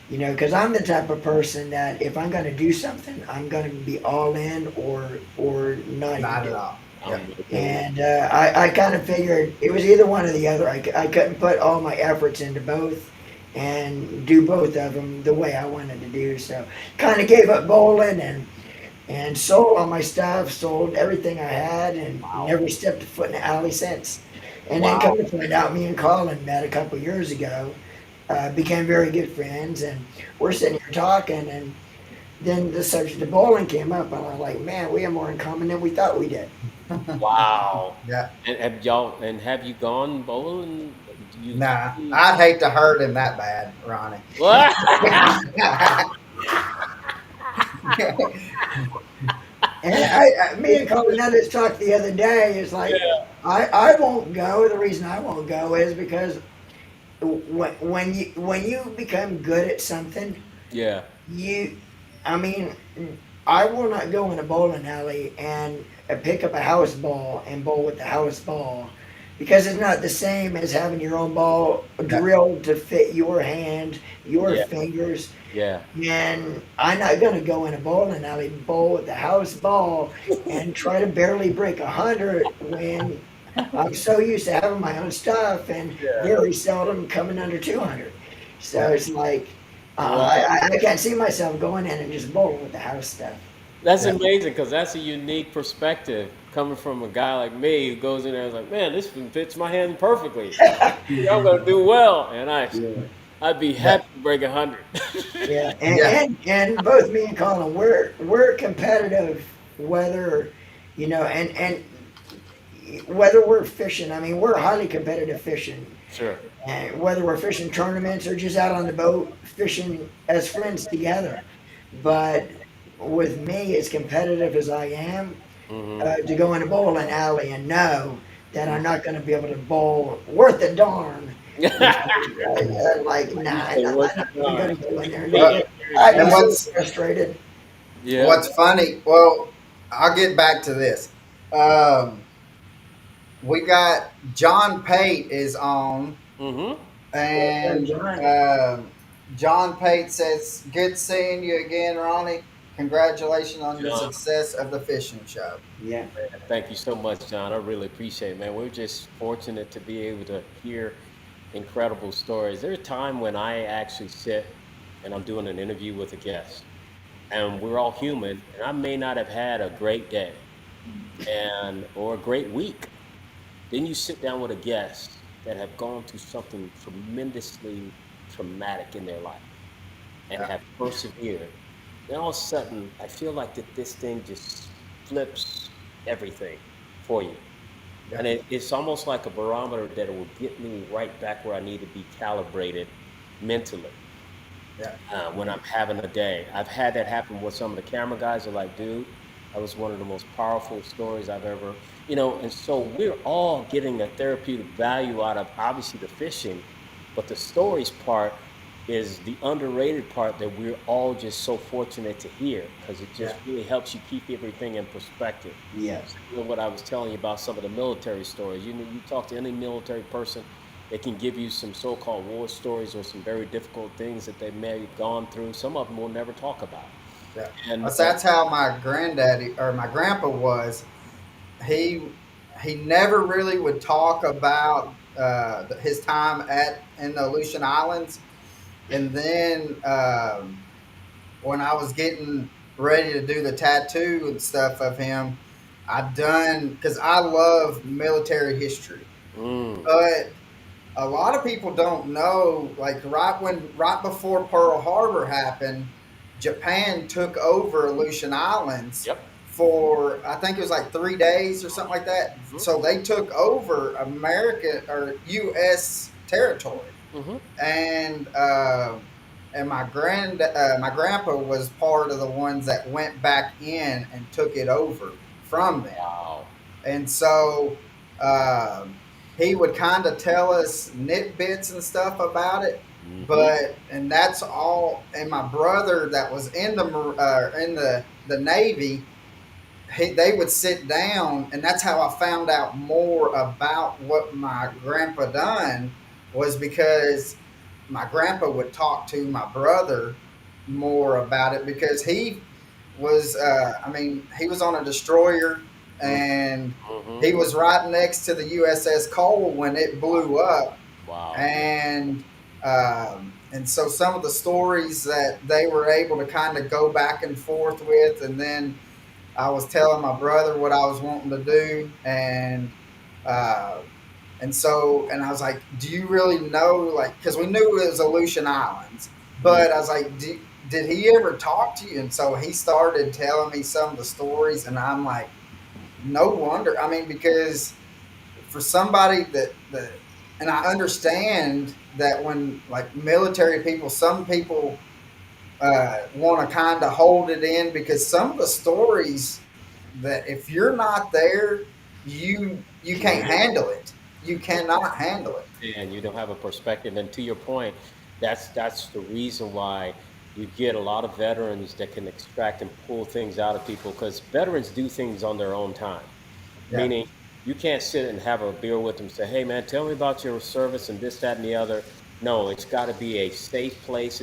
Because I'm the type of person that if I'm going to do something, I'm going to be all in or not even Not do at it. all. I'm Yep. with you. And I kind of figured it was either one or the other. I couldn't put all my efforts into both and do both of them the way I wanted to do. So kind of gave up bowling and sold all my stuff, sold everything I had, and Wow. never stepped a foot in the alley since. And then Wow. come to find out, me and Colin met a couple years ago, became very good friends, and we're sitting here talking, and then the subject of bowling came up, and I was like, man, we have more in common than we thought we did. Wow. Yeah. And have you gone bowling? Nah, I'd hate to hurt him that bad, Ronnie. What? And me and Colin had this talk the other day. It's like Yeah. I won't go. The reason I won't go is because when you become good at something, Yeah. you, I mean, I will not go in a bowling alley and pick up a house ball and bowl with the house ball because it's not the same as having your own ball drilled to fit your hand, your Yeah. fingers. Yeah. And I'm not gonna go in a bowling alley bowl with the house ball and try to barely break 100 when I'm so used to having my own stuff and Yeah. very seldom coming under 200. So it's like Wow. I can't see myself going in and just bowling with the house stuff. That's Yeah. amazing because that's a unique perspective coming from a guy like me who goes in there and is like, man, this one fits my hand perfectly. I'm gonna do well, and Yeah. I'd be Yeah. happy to break 100. Yeah, Yeah. and both me and Colin, we're competitive, whether and whether we're fishing. I mean, we're highly competitive fishing. Sure. and whether we're fishing tournaments or just out on the boat fishing as friends together. But with me, as competitive as I am, Mm-hmm. to go in a bowling alley and know that I'm not going to be able to bowl worth a darn, you know, like, nah, You say I'm worth not the even going darn. to go in there and do Well, it. I'd be and so frustrated. Yeah. what's funny? Well, I'll get back to this. Um, we got John Pate is on, Mm-hmm. Yes, sir, and John. um, John Pate says, "Good seeing you again, Ronnie. Congratulations on the John, success of the fishing show." Yeah. man, thank you so much, John. I really appreciate it, man. We're just fortunate to be able to hear incredible stories. There's a time when I actually sit and I'm doing an interview with a guest, and we're all human, and I may not have had a great day and or a great week. Then you sit down with a guest that have gone through something tremendously traumatic in their life and Yeah, have persevered. Then all of a sudden, I feel like that this thing just flips everything for you. yeah, And it's almost like a barometer that will get me right back where I need to be calibrated mentally yeah, when I'm having a day. I've had that happen with some of the camera guys are like, dude, that was one of the most powerful stories I've ever, and so we're all getting a therapeutic value out of obviously the fishing, but the stories part is the underrated part that we're all just so fortunate to hear because it just yeah, really helps you keep everything in perspective. Yeah. What I was telling you about some of the military stories. You talk to any military person, they can give you some so-called war stories or some very difficult things that they may have gone through. Some of them will never talk about. yeah. And That's how my granddaddy or my grandpa was. He he never really would talk about his time at in the Aleutian Islands, and then when I was getting ready to do the tattoo and stuff of him, I done because I love military history, mm, but a lot of people don't know. Like right before Pearl Harbor happened, Japan took over Aleutian Islands yep, for I think it was like 3 days or something like that. hmm So they took over American or U.S. territory, hmm and my grandpa was part of the ones that went back in and took it over from them. wow, And so he would kind of tell us nitbits and stuff about it. hmm But and that's all. And my brother that was in the Navy, they would sit down, and that's how I found out more about what my grandpa done was because my grandpa would talk to my brother more about it because he was I mean he was on a destroyer and hmm he was right next to the USS Cole when it blew up wow, and so some of the stories that they were able to kind of go back and forth with, and then I was telling my brother what I was wanting to do, uh, and I was like, "Do you really know?" Like, because we knew it was Aleutian Islands, mm, but I was like, "Did he ever talk to you?" And so he started telling me some of the stories, and I'm like, "No wonder." I mean, because for somebody and I understand that when like military people, some people want to kind of hold it in because some of the stories that if you're not there, you you don't can't handle it. You cannot handle it. understand. You don't have a perspective. And to your point, that's the reason why you get a lot of veterans that can extract and pull things out of people because veterans do things on their own time. Yeah, Meaning, you can't sit and have a beer with them and say, hey, man, tell me about your service and this, that, and the other. No, it's got to be a safe place.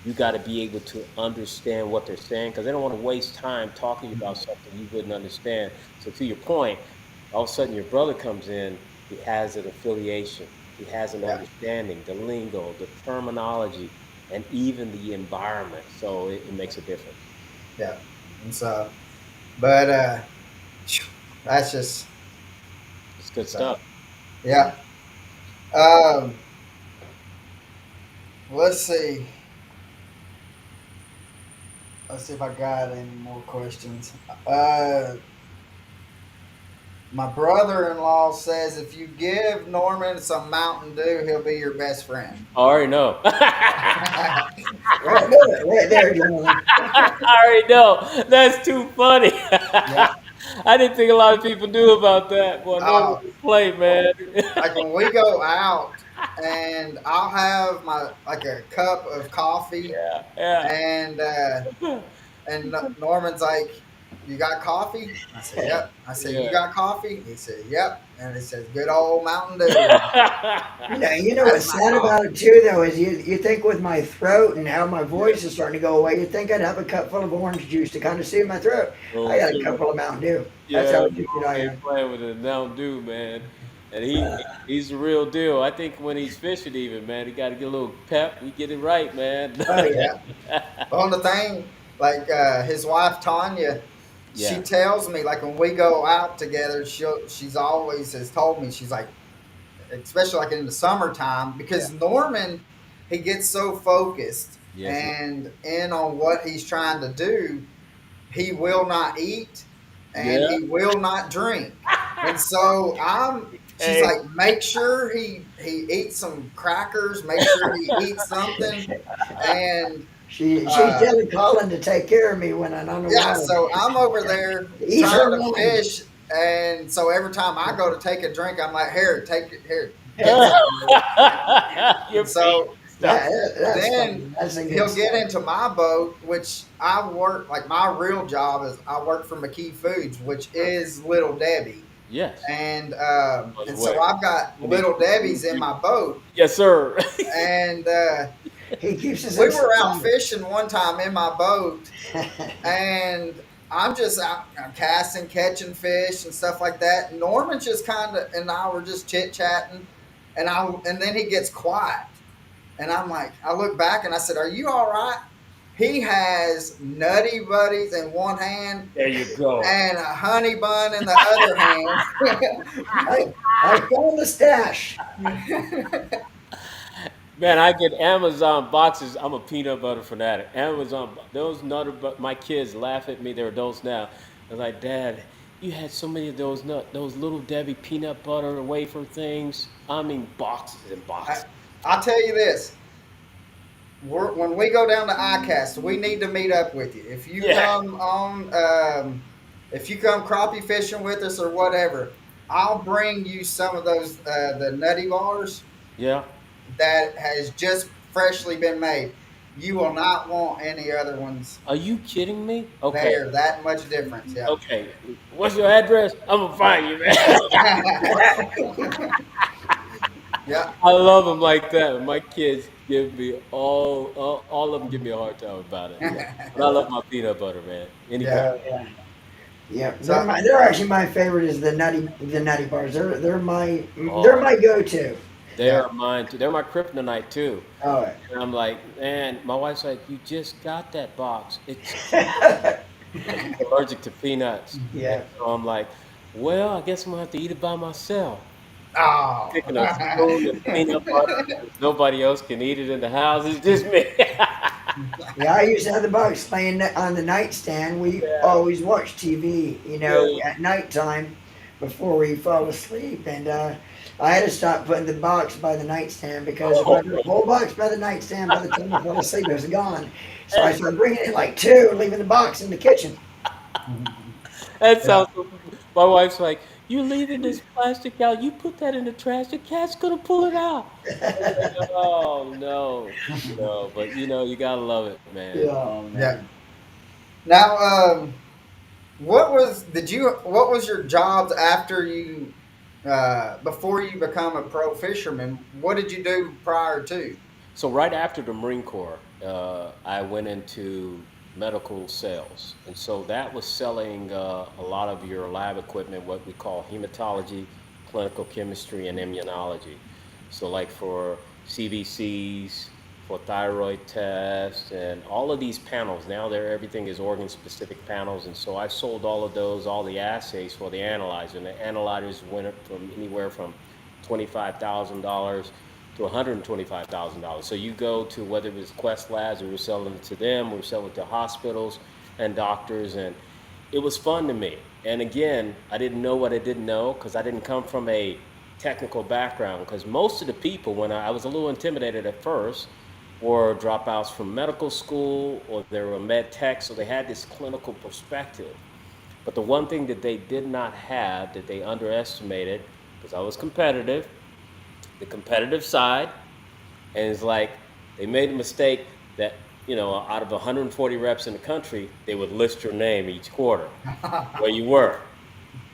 You got to be able to understand what they're saying because they don't want to waste time talking about something you wouldn't understand. So, to your point, all of a sudden your brother comes in, he has an affiliation, he has an yeah, understanding, the lingo, the terminology, and even the environment. So, it makes a difference. yeah. And so, but that's just It's good so. stuff. Yeah. Um, let's see. Let's see if I got any more questions. Uh, My brother-in-law says if you give Norman some Mountain Dew, he'll be your best friend. I already know. Right there, right there, gentlemen. I already know. That's too funny. Yeah. I didn't think a lot of people knew about that. Boy, Norman Uh, can play, man. like when we go out, and I'll have my like a cup of coffee, Yeah, and Norman's like, "You got coffee?" I said, "Yep." I said, "You yeah. got coffee?" He said, "Yep." And he says, "Good old Mountain Dew." You know That's what's my sad about coffee. it too, though, is you think with my throat and how my voice is starting to go away, you think I'd have a cup full of orange juice to kind of soothe my throat. I Oh, got a sir. cup full of Mountain Dew. That's Yeah, how addicted Norman I ain't am. playing with it now, do man. And he's the real deal. I think when he's fishing, even man, he got to get a little pep. He get it right, man. Oh yeah. On the thing, like his wife Tanya, she Yeah, tells me like when we go out together, she's always has told me she's like, especially like in the summertime, yeah, because Norman he gets so focused yes, he- and in on what he's trying to do, he will not eat and yeah. he will not drink. And so she's Hey, like, make sure he eats some crackers, make sure he eats something, and She's uh, telling Colin to take care of me when I'm on the yeah. water. So I'm over there Eat trying her to lunch. fish, and so every time I go to take a drink, I'm like, here, take it, here, get something. you're And paying so stuff. That's then funny. That's the good he'll get stuff. into my boat, which I work like my real job is I work for McKee Foods, which is Little Debbie, Yes. By the and way, so I've got let me Little Debbie's introduce in you. my boat, Yes, sir. and He keeps us we in were out supply. fishing one time in my boat, and I'm just out I'm casting, catching fish and stuff like that. Norman's just kind of and I were just chit chatting, and then he gets quiet. And I'm like, I look back and I said, "Are you all right?" He has Nutty Buddies in one hand There you go. and a honey bun in the other I I found the stash. hand. Man, I get Amazon boxes. I'm a peanut butter fanatic. Amazon, those nutter, but my kids laugh at me. They're adults now. They're like, Dad, you had so many of those little Debbie peanut butter wafer things. I mean, boxes and I, boxes. I'll tell you this: when we go down to ICAST, we need to meet up with you. Yeah, If you come crappie fishing with us or whatever, I'll bring you some of those the Nutty Bars yeah. that has just freshly been made. You will not want any other ones. Are you kidding me? They Okay, are that much difference. Yeah. okay. What's your address? I'm gonna find you, man. Yeah. I love them like that. My kids give me all of them give me a hard time about it. Yeah, but I love my peanut butter, man. Any kind. Yeah. Oh yeah. Yeah, So they're actually my favorite is the nutty bars. They're Oh, my go-to. they yeah. are mine too. They're my kryptonite too. Oh, And I'm like, man, my wife's like, you just got that box. It's she's allergic to peanuts. And yeah. so I'm like, well, I guess I'm gonna have to eat it by myself. Oh. Picking a spoon and peanut butter because nobody else can eat it in the house. It's just me. Yeah, I used to have the box laying on the nightstand. We Yeah, always watch TV, yeah. at nighttime before we fall asleep. And I had to stop putting the box by the nightstand because if I Oh, put the whole box by the nightstand, by the time I fell asleep, it was gone. So I started bringing it like two and leaving the box in the kitchen. that Yeah. sounds so. My wife's like, you leaving this plastic out? You put that in the trash. The cat's gonna pull it out. I'm like, oh no, no. But you gotta love it, man. Oh, Yeah. man. Now, what was your jobs after you before you become a pro fisherman? What did you do prior to? So right after the Marine Corps, I went into medical sales, and so that was selling a lot of your lab equipment, what we call hematology, clinical chemistry, and immunology. So like for CBCs, for thyroid tests, and all of these panels. Now everything is organ specific panels, and so I sold all of those, all the assays for the analyzer, and the analyzers went up from anywhere from $25,000 to $125,000. So you go to whether it was Quest Labs, or we're selling it to them, we're selling it to hospitals and doctors, and it was fun to me. And again, I didn't know what I didn't know because I didn't come from a technical background. Because most of the people, when I was a little intimidated at first, were dropouts from medical school or they were med tech, so they had this clinical perspective. But the one thing that they did not have that they underestimated, because I was competitive, the competitive side, and it's like they made a mistake that, out of 140 reps in the country, they would list your name each quarter, where you were.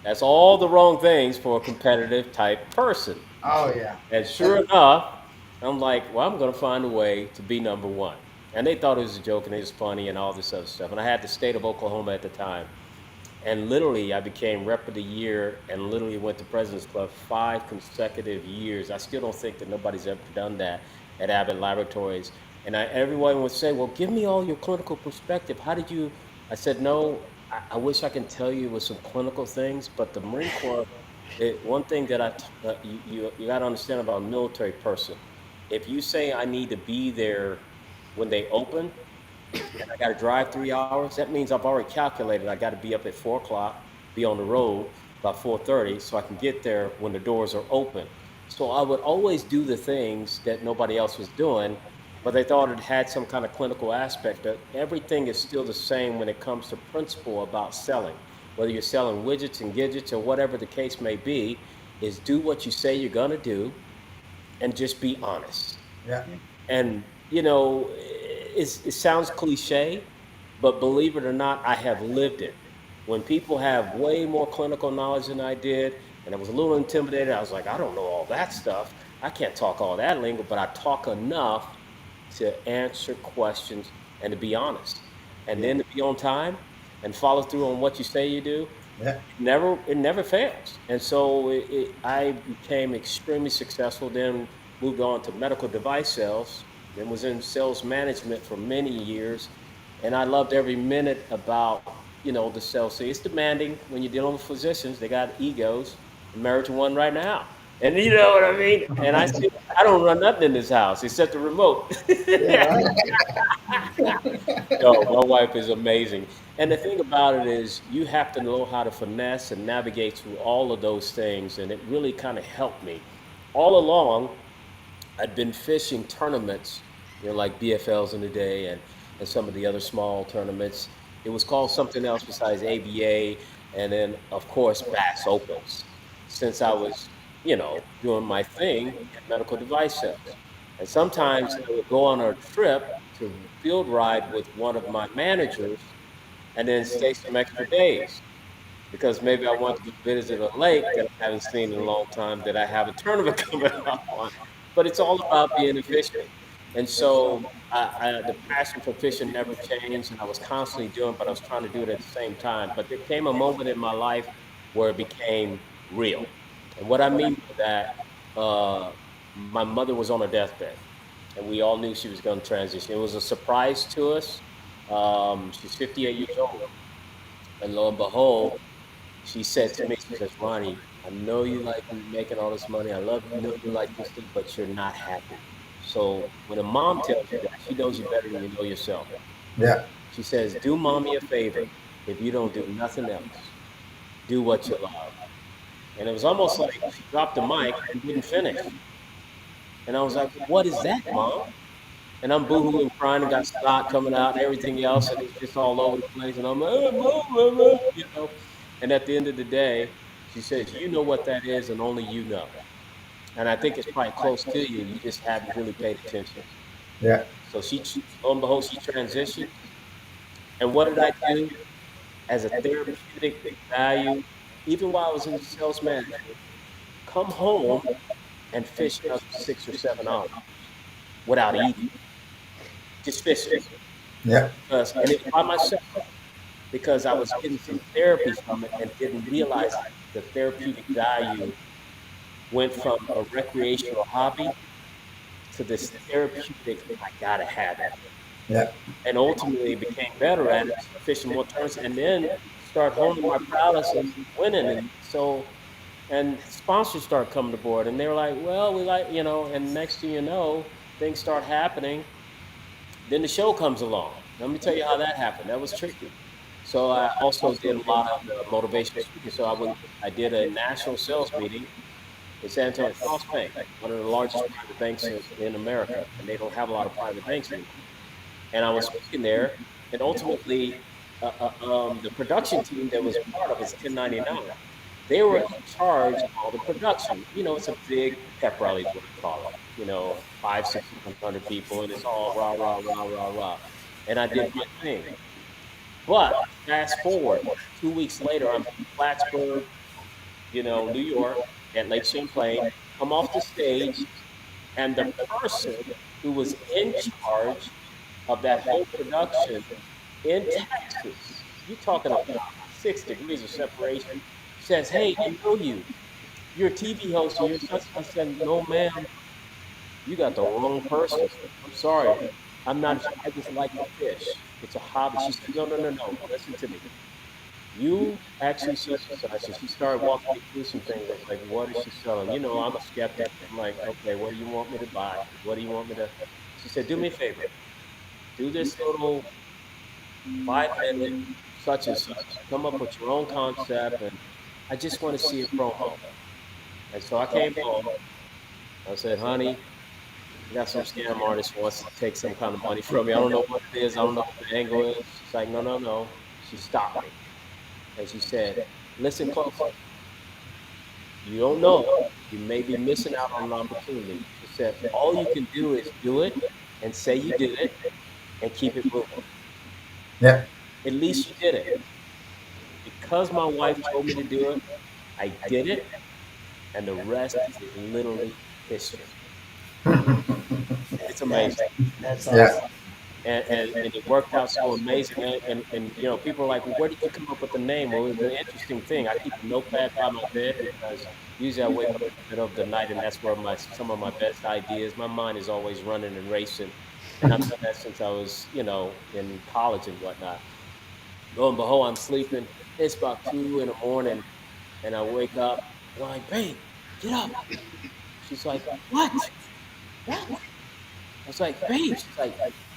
That's all the wrong things for a competitive type person. Oh yeah. And sure And enough, I'm like, well, I'm going to find a way to be number one. And they thought it was a joke and it was funny and all this other stuff. And I had the state of Oklahoma at the time. And literally, I became rep of the year and literally went to President's Club 5 consecutive years. I still don't think that nobody's ever done that at Abbott Laboratories. And everyone would say, well, give me all your clinical perspective. How did you? I said, no, I wish I can tell you with some clinical things, but the Marine Corps, one thing that you got to understand about a military person, if you say I need to be there when they open, and I got to drive 3 hours, that means I've already calculated I got to be up at 4 o'clock, be on the road by 4:30, so I can get there when the doors are open. So I would always do the things that nobody else was doing, but they thought it had some kind of clinical aspect. But everything is still the same when it comes to principle about selling. Whether you're selling widgets and gadgets or whatever the case may be, is do what you say you're gonna do and just be honest. yeah, And it sounds cliche, but believe it or not, I have lived it. When people have way more clinical knowledge than I did, and I was a little intimidated, I was like, I don't know all that stuff. I can't talk all that lingo, but I talk enough to answer questions and to be honest. And yeah, then to be on time and follow through on what you say you do, yeah. it never fails. And so I became extremely successful. Then moved on to medical device sales. Then was in sales management for many years, and I loved every minute about the sales. See, it's demanding when you're dealing with physicians. They got egos. I'm married to one right now, and you know what I mean. And I don't run nothing in this house except the remote. Yeah, right. No, my wife is amazing. And the thing about it is, you have to know how to finesse and navigate through all of those things. And it really kind of helped me. All along, I'd been fishing tournaments, like BFLs in the day and some of the other small tournaments. It was called something else besides ABA. And then, of course, Bass Opens, since I was, doing my thing in medical device sales. And sometimes I would go on a trip to field ride with one of my managers and then stay some extra days because maybe I want to visit a lake that I haven't seen in a long time that I have a tournament coming up on. But it's all about being efficient. And so the passion for fishing never changed, and I was constantly doing, but I was trying to do it at the same time. But there came a moment in my life where it became real. And what I mean by that, my mother was on her deathbed, and we all knew she was going to transition. It was a surprise to us. She's 58 years old, and lo and behold, she said to me, she says, Ronnie, I know you like making all this money. I love you, know you like this thing, but you're not happy. So when a mom tells you that, she knows you better than you know yourself. Yeah, She says, do mommy a favor. If you don't do nothing else, do what you love. And it was almost like she dropped the mic and didn't finish. And I was like, what is that, mom? And I'm boohooing, crying, and got snot coming out and everything else, and it's just all over the place. And I'm like, And at the end of the day, she says, you know what that is, and only you know. And I think it's probably close to you. You just haven't really paid attention. yeah, So lo and behold, she transitioned. And what did I do as a therapeutic value? Even while I was in sales management, come home and fish another 6 or 7 hours without eating, just fishing. yeah, And it was by myself because I was getting some therapy from it and didn't realize the therapeutic value went from a recreational hobby to this therapeutic, I gotta have it. yeah, And ultimately became better at it, fishing more turns, and then start honing my prowess and winning. And so, and sponsors start coming to board, and they're like, well, we like, and next thing you know, things start happening. Then the show comes along. Let me tell you how that happened. That was tricky. So I also did a lot of motivational speaking. I did a national sales meeting in San Antonio, Frost Bank, one of the largest private banks in America, and they don't have a lot of private banks anymore. And I was speaking there, and ultimately, the production team that was part of it's 1099. They were in charge of all the production. It's a big pep rally is what I call it. Five, 600 people, and it's all rah, rah, rah, rah, rah. And I did my thing. But fast forward, 2 weeks later, I'm in Plattsburgh, New York, at Lake Champlain, come off the stage, and the person who was in charge of that whole production in Texas, you're talking about 6 degrees of separation, says, "Hey, I know you. You're a TV host, and you're such." I said, "No, ma'am, you got the wrong person. I'm sorry. I'm not. I just like to fish. It's a hobby." She said, "No, no, no, no. Listen to me. You actually such and such." And she started walking me through some things. I was like, "What is she selling?" I'm a skeptic. I'm like, "Okay, what do you want me to buy? What do you want me to?" She said, "Do me a favor. Do this little 5 minute such and such. Come up with your own concept, and I just want to see a promo." And so I came home. I said, "Honey, I got some scam artist who wants to take some kind of money from me. I don't know what it is. I don't know what the angle is." She's like, "No, no, no." She stopped me and she said, "Listen closely. You don't know. You may be missing out on an opportunity." She said, "All you can do is do it and say you did it and keep it moving. Yeah. At least you did it." Because my wife told me to do it, I did it, and the rest is literally history. It's That, amazing. that's Yeah. awesome. And it worked out so amazing. And people are like, "Well, where did you come up with the name?" Well, it's an interesting thing. I keep a notepad by my bed because usually I wake up in the middle of the night, and that's where some of my best ideas. My mind is always running and racing, and I've done that since I was, in college and whatnot. Lo and behold, I'm sleeping. It's about 2 in the morning, and I wake up, and I'm like, "Babe, get up." She's like, "What? What?" I was like, "Babe." She's like,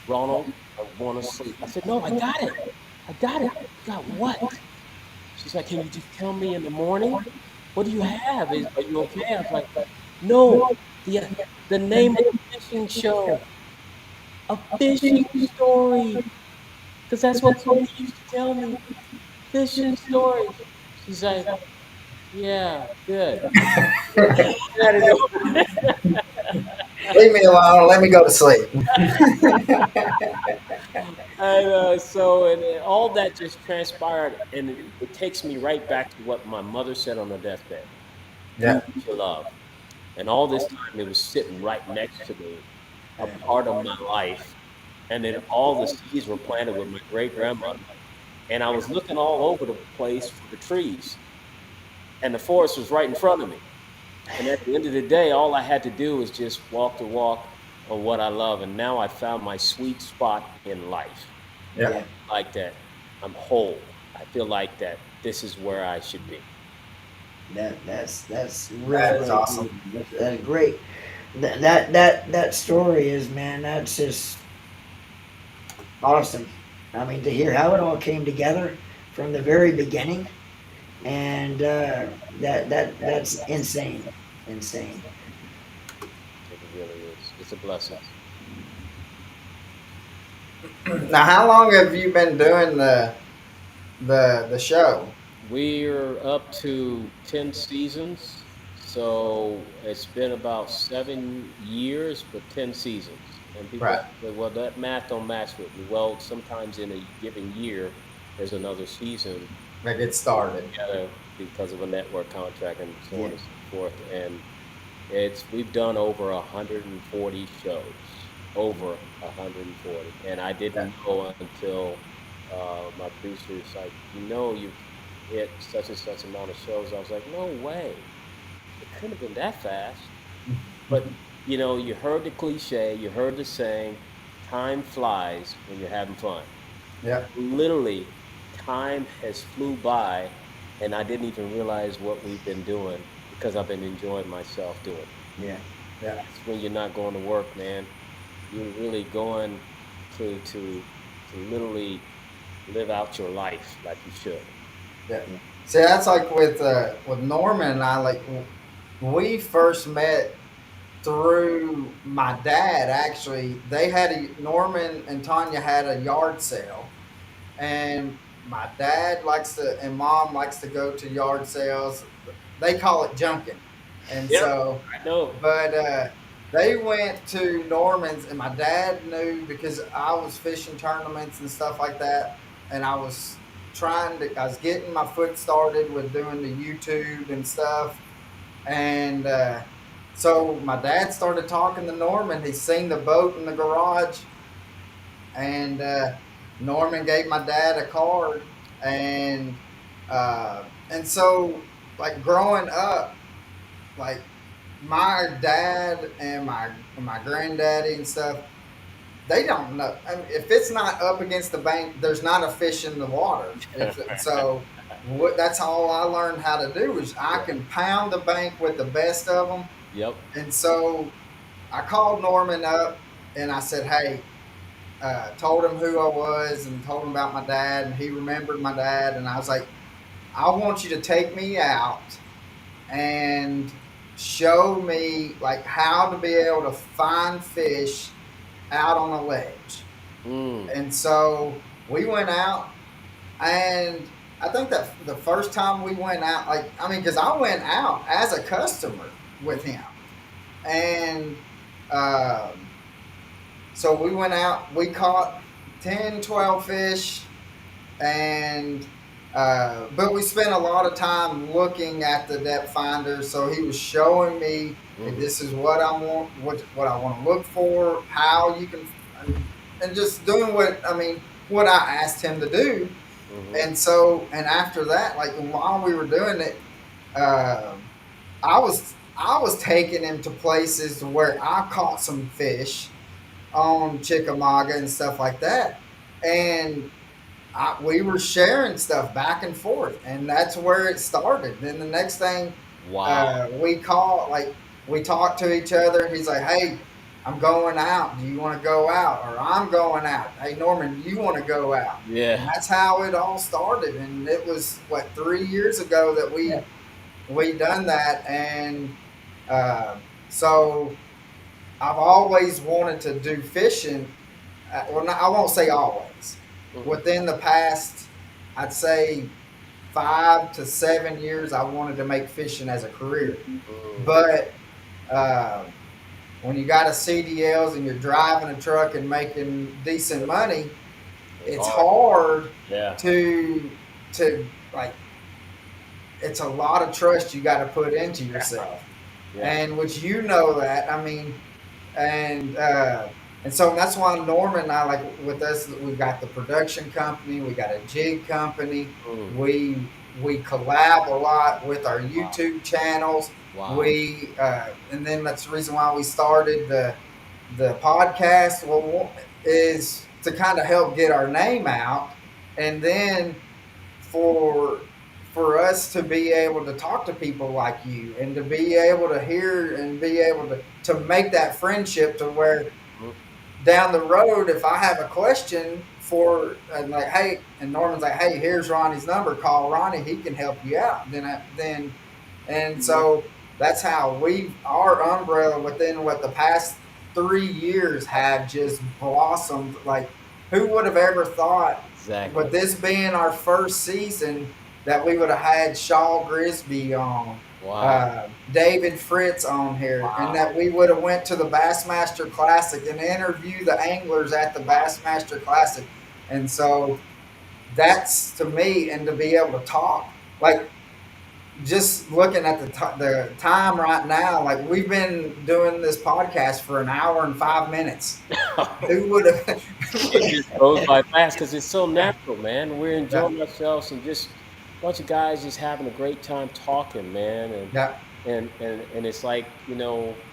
"Ronald, I want to sleep." I said, "No, I got it. I got it." "You got what?" She's like, "Can you just tell me in the morning? What do you have? Are you okay?" I was like, "No, the name of the fishing show, a fishing story, because that's what Cody used to tell me, fishing stories." She's like, "Yeah, good." That is Leave me alone. Let me go to sleep. and all that just transpired, and it takes me right back to what my mother said on her deathbed: "Do Yeah. what you love." And all this time, it was sitting right next to me, a Yeah. part of my life. And then all the seeds were planted with my great grandmother. And I was looking all over the place for the trees, and the forest was right in front of me. And at the end of the day, all I had to do was just walk the walk on what I love. And now I found my sweet spot in life. Yeah. Yeah. Like that, I'm whole. I feel like that this is where I should be. That's really That is really awesome. cool. That's great. That story is, man. That's just awesome. I mean, to hear how it all came together from the very beginning, and that's insane, insane. It really is. It's a blessing. Now, how long have you been doing the show? We're up to 10 seasons. So it's been about 7 years, but 10 seasons. And people Right. say, "Well, that math don't match with me." Well, sometimes in a given year, there's another season That gets started. together because of a network contract and so Yeah, on and so forth. And we've done over 140 shows, over 140. And I Yeah. didn't know until my producer's like, "You've hit such and such amount of shows." I was like, "No way. It couldn't have been that fast." But you heard the cliche, you heard the saying, time flies when you're having fun. Yeah. Literally, time has flew by, and I didn't even realize what we've been doing because I've been enjoying myself doing it. yeah, Yeah. That's when you're not going to work, man. You're really going to literally live out your life like you should. Yeah. See, that's like with Norman and I. Like we first met through my dad. Actually, they had a Norman and Tanya had a yard sale, and my dad likes to and mom likes to go to yard sales. They call it junking, and Yep, so, I know. but they went to Norman's, and my dad knew because I was fishing tournaments and stuff like that, and I was getting my foot started with doing the YouTube and stuff, and so my dad started talking to Norman. He seen the boat in the garage, and Norman gave my dad a card, and so like growing up, like my dad and my granddaddy and stuff, they don't know. I mean, if it's not up against the bank, there's not a fish in the water. If so, that's all I learned how to do is I Yeah. can pound the bank with the best of them, Yep. and so I called Norman up and I said, "Hey." Told him who I was and told him about my dad, and he remembered my dad. And I was like, I want you to take me out and show me like how to be able to find fish out on a ledge. Mm. And so we went out, and I think that the first time we went out, like, I mean, because I went out as a customer with him. And um, so we went out, we caught 10, 12 fish, and but we spent a lot of time looking at the depth finder. So he was showing me, hey, Hmm. this is what I want, what I want to look for, how you can, and just doing what I asked him to do. Hmm. And after that, like while we were doing it, um I was taking him to places where I caught some fish on Chickamauga and stuff like that. And we were sharing stuff back and forth, and that's where it started. Then the next thing, Wow. we talked to each other. He's like, "Hey, I'm going out. Do you want to go out?" Or I'm going out. Hey, Norman, do you want to go out? And Yeah. that's how it all started. And it was what 3 years ago that Yeah. we done that, and so I've always wanted to do fishing. Well, I won't say always. Hmm. Within the past, I'd say 5 to 7 years, I wanted to make fishing as a career. But uh, when you got a CDLs and you're driving a truck and making decent money, It's it's hard. hard Yeah. to to like. It's a lot of trust you got to put into yourself, Yeah. and which you know that. I mean, and so that's why Norman and I, like with us, we've got the production company, we got a jig company, Mm. we collab a lot with our Wow. YouTube channels. Wow. We and then that's the reason why we started the podcast. Well, is to kind of help get our name out, and then for for us to be able to talk to people like you and to be able to hear and be able to make that friendship to where Mhm. down the road, if I have a question for and like, hey, and Norman's like, hey, here's Ronnie's number. Call Ronnie. He can help you out. And Mhm. so that's how our umbrella within what the past 3 years have just blossomed. Like, who would have ever thought, Exactly. with this being our first season, that we would have had Shaw Grisby on, Wow. David Fritz on here, and Wow. that we would have went to the Bassmaster Classic and interview the anglers at the Bassmaster Classic. And so that's to me, and to be able to talk, like just looking at the time right now, like we've been doing this podcast for an hour and 5 minutes. Who would have? It just goes by fast because it's so Yeah, natural, man. We're yeah, enjoying ourselves and just a bunch of guys just having a great time talking, man. And yeah, and it's like,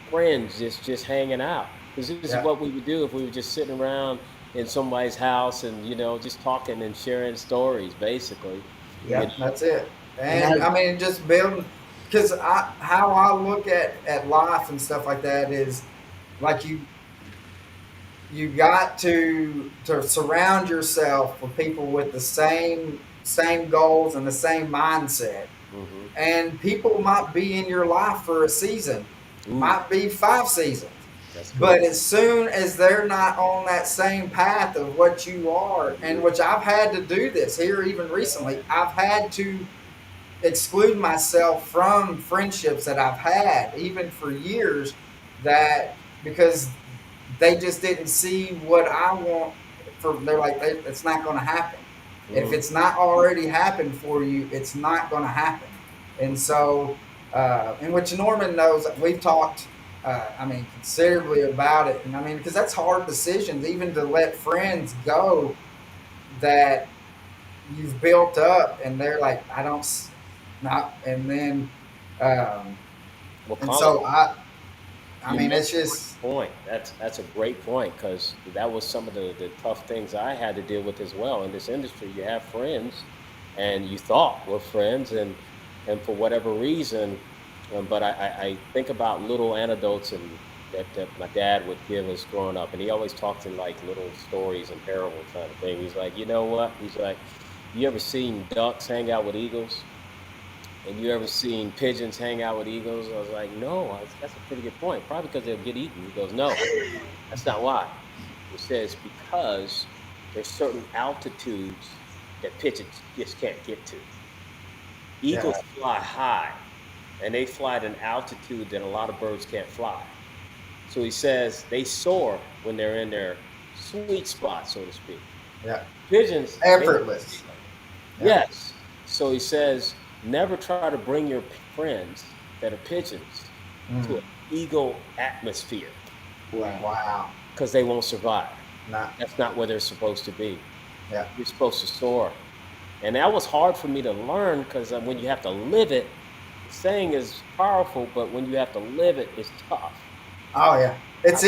friends just hanging out. Because this is yeah. what we would do if we were just sitting around in somebody's house and just talking and sharing stories, basically. You Yeah, know? that's it. And And that, I mean, just building, because how I look at life and stuff like that is like you got to surround yourself with people with the same goals and the same mindset. Hmm. And people might be in your life for a season, Ooh, might be 5 seasons. that's But good. as soon as they're not on that same path of what you are, and which I've had to do this here even recently, I've had to exclude myself from friendships that I've had, even for years, that because they just didn't see what I want. They're like, it's not going to happen. If Hmm. it's not already happened for you, it's not going to happen. And so, in which Norman knows, we've talked. I mean, considerably about it, and I mean, because that's hard decisions, even to let friends go that you've built up, and they're like, I don't, not, and then, um, Well, and Colin, so I you mean, make it's a great just, point. That's a great point because that was some of the tough things I had to deal with as well. In this industry, you have friends, and you thought were friends, and for whatever reason, but I think about little anecdotes and that my dad would give us growing up, and he always talked in like little stories and parables kind of thing. He's like, you know what? He's like, you ever seen ducks hang out with eagles? And you ever seen pigeons hang out with eagles? I was like, no, that's a pretty good point. Probably because they'll get eaten. He goes, no, that's not why. He says, because there's certain altitudes that pigeons just can't get to. yeah, Eagles fly high, and they fly at an altitude that a lot of birds can't fly. So he says they soar when they're in their sweet spot, so to speak. yeah, Pigeons, they have a effortless. ceiling. Yeah. Yes. So he says, never try to bring your friends that are pigeons to Mm. an eagle atmosphere Wow. Wow. because they won't survive. Not. That's not where they're supposed to be. Yeah. You're supposed to soar. And that was hard for me to learn because when you have to live it, the saying is powerful, but when you have to live it, it's tough. Oh yeah. I,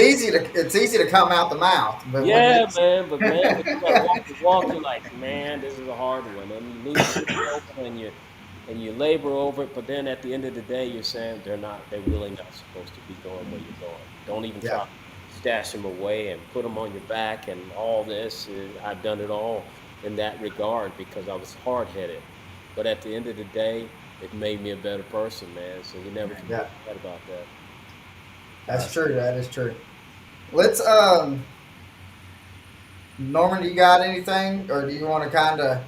It's easy to come out the mouth, but when yeah, it's man, but man, when you got to walk the walk, you're like, man, this is a hard one, and you lose sleep over it, and you labor over it. But then at the end of the day, you're saying they're really not supposed to be going where you're going. Don't even yeah, try to stash them away and put them on your back and all this. I've done it all in that regard because I was hard headed. But at the end of the day, it made me a better person, man. So you never can yeah, forget about that. that's true. That is true. Let's Norman, you got anything, or do you want to kind of?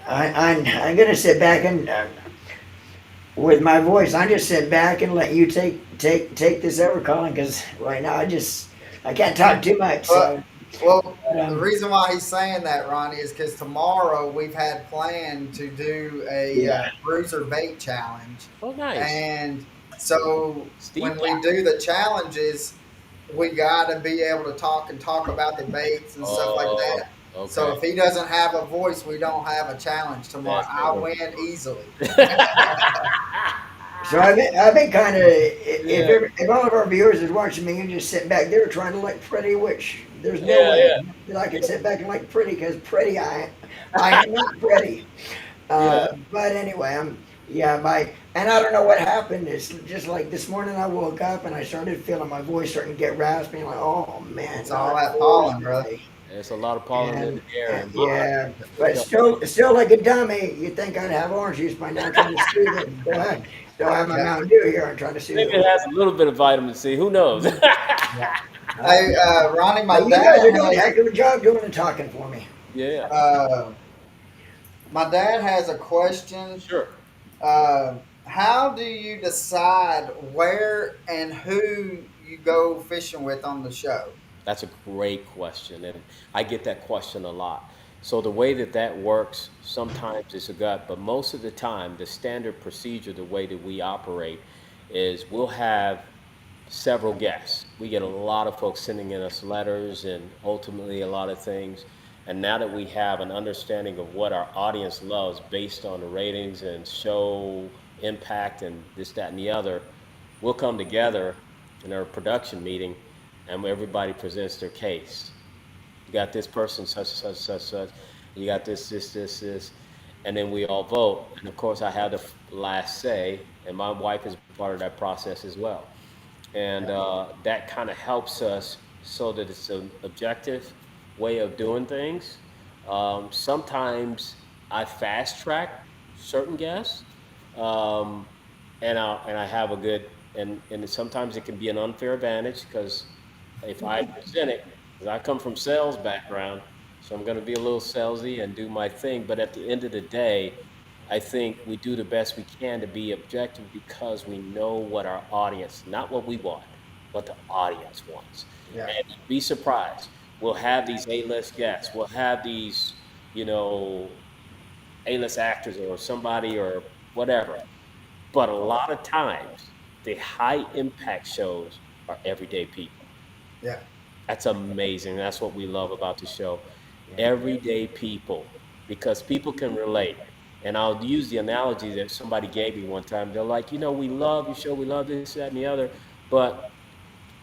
I'm gonna sit back and with my voice, I just sit back and let you take this over, Colin, because right now I can't talk too much. Well, So, well, but, the reason why he's saying that, Ronnie, is because tomorrow we've had planned to do a yeah, bruiser bait challenge, Oh, nice. and so Steve when we do the challenges, we got to be able to talk about the baits and stuff like Oh, that. So okay. if he doesn't have a voice, we don't have a challenge tomorrow. That's not I gonna win easily. be so I've been kind of Yeah, if all of our viewers is watching me and just sitting back there trying to like Pretty, which there's no yeah, way yeah, that I can sit back and like Pretty because Pretty I am not Pretty. yeah. But anyway, yeah, and I don't know what happened. It's just like this morning I woke up and I started feeling my voice starting to get raspy. Like, oh man, It's all not that pollen, brother. Thursday. There's a lot of pollen in And, the air, and and my yeah, but so still like a dummy. You'd think I'd have orange juice by now, trying to soothe it. Still have my Yeah, Mountain Dew here and trying to soothe maybe it. it has a little bit of vitamin C. Who knows? yeah. Uh, Hey, Ronnie, but my you guys are dad doing a has heck of a job doing the talking for me. Yeah, uh, my dad has a question. sure. How do you decide where and who you go fishing with on the show? That's a great question, and I get that question a lot. So the way that that works, sometimes it's a gut, but most of the time, the standard procedure, the way that we operate, is we'll have several guests. We get a lot of folks sending in us letters and ultimately a lot of things. And now that we have an understanding of what our audience loves based on the ratings and show impact and this, that, and the other, we'll come together in our production meeting and everybody presents their case. You got this person, such, such, such, such. You got this. And then we all vote. And of course, I have the last say, and my wife is part of that process as well. And Yeah, that kind of helps us. so that it's an objective way of doing things. Sometimes I fast track certain guests, um, and I have a good and sometimes it can be an unfair advantage because if I present it, because I come from sales background, so I'm going to be a little salesy and do my thing. But at the end of the day, I think we do the best we can to be objective because we know what our audience, not what we want, what the audience wants. Yeah. And you'd be surprised. We'll have these A-list guests. We'll have these, you know, A-list actors or somebody or whatever. But a lot of times, the high impact shows are everyday people. Yeah. That's amazing. That's what we love about the show. Everyday people, because people can relate. And I'll use the analogy that somebody gave me one time. They're like, we love your show, we love this, that, and the other, but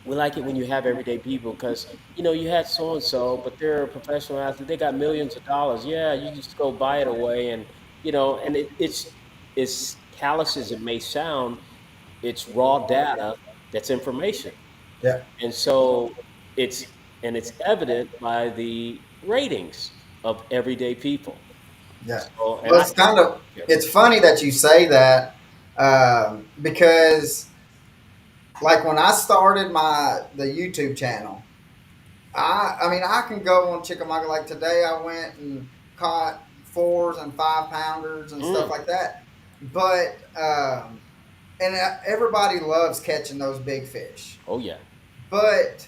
we like it when you have everyday people because, you had so and so, but they're a professional athlete. They got millions of dollars. Yeah, you just go buy it away. And it's callous as it may sound, it's raw data that's information. Yeah. And so it's it's evident by the ratings of everyday people. Yeah. So and Well, I it's kind of yeah. it's funny that you say that because like when I started the YouTube channel, I mean I can go on Chickamauga like today. I went and caught 4 and 5 pounders and stuff Mm. like that, but everybody loves catching those big fish, Oh yeah. but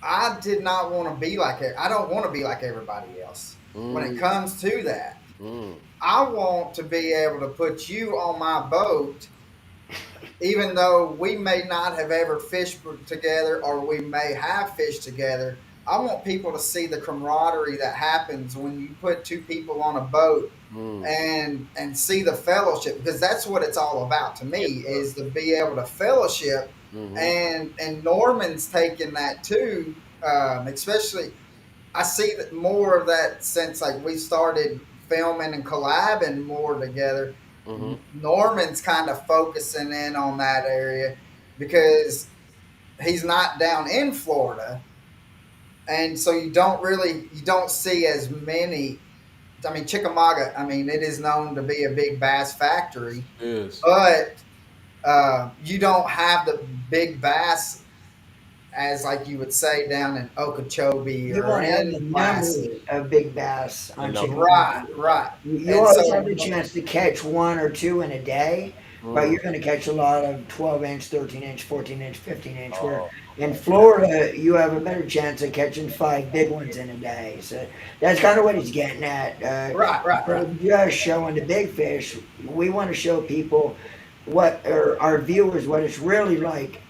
I did not want to be like it. I don't want to be like everybody else when it Mm, comes to that. mm. I want to be able to put you on my boat, even though we may not have ever fished together or we may have fished together. I want people to see the camaraderie that happens when you put two people on a boat Mm. and see the fellowship, because that's what it's all about to me, Yes, sir. is to be able to fellowship. Mm-hmm. And Norman's taken that too, especially I see that more of that since like we started filming and collabing more together. Mm-hmm. Norman's kind of focusing in on that area because he's not down in Florida, and so you don't see as many. I mean, Chickamauga. I mean, it is known to be a big bass factory, Yes. but you don't have the big bass as like you would say down in Okeechobee You or won't have in the Lassie. numbers of big bass You on know. chicken. Right, right. You And always have so, the chance to catch one or two in a day, but Mm. you're going to catch a lot of 12-inch, 13-inch, 14-inch, 15-inch. Where Oh, in Florida, you have a better chance of catching 5 big ones in a day. So that's kind of what he's getting at. right, right, Instead right. of just showing the big fish, we want to show people or our viewers what it's really like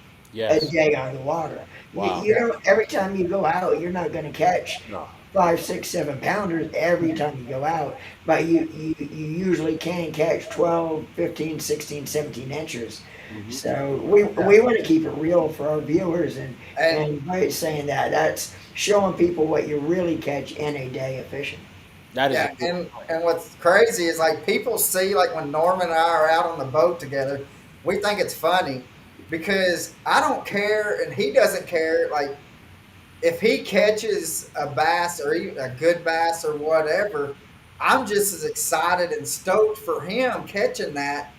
a yes. day on the water. Wow. You know, every time you go out, you're not going to catch No. 5, 6, 7 pounders every time you go out, but you usually can catch 12, 15, 16, 17 inches. Mm-hmm. So Yeah. we want to keep it real for our viewers, And and by saying that, that's showing people what you really catch in a day of fishing. That is a yeah, good point. and what's crazy is like people see like when Norman and I are out on the boat together, we think it's funny because I don't care and he doesn't care. Like if he catches a bass or even a good bass or whatever, I'm just as excited and stoked for him catching that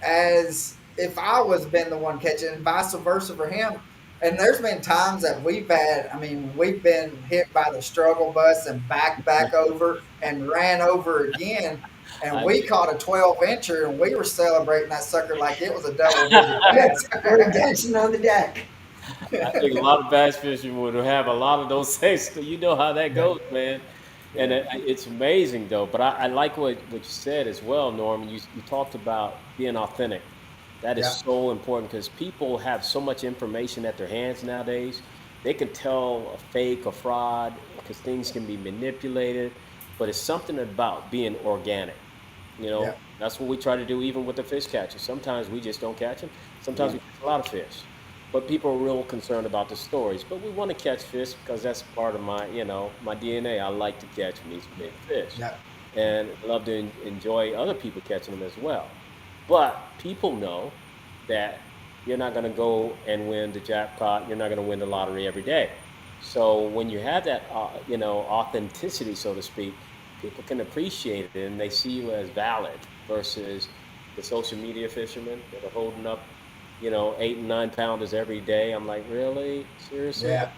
as if I was been the one catching, and vice versa for him. And there's been times that I mean, we've been hit by the struggle bus and backed back over and ran over again. And I we caught a 12 incher and we were celebrating that sucker like it was a double digit Yeah, catch. we're dancing on the deck. I think a lot of bass fishing would have a lot of those things. So you know how that Yeah, goes, man. And yeah, it's amazing though. But I like what you said as well, Norman. You talked about being authentic. That is yeah, so important because people have so much information at their hands nowadays. They can tell a fake, a fraud, because things can be manipulated. But it's something about being organic. yeah, That's what we try to do even with the fish catchers. Sometimes we just don't catch them. Sometimes Yeah. we catch a lot of fish. But people are real concerned about the stories. But we want to catch fish because that's part of my DNA. I like to catch these big fish yeah, and love to enjoy other people catching them as well. But people know that you're not going to go and win the jackpot. You're not going to win the lottery every day. So when you have that, authenticity, so to speak, people can appreciate it and they see you as valid versus the social media fishermen that are holding up, 8 and 9 pounders every day. I'm like, really? Seriously? Yeah.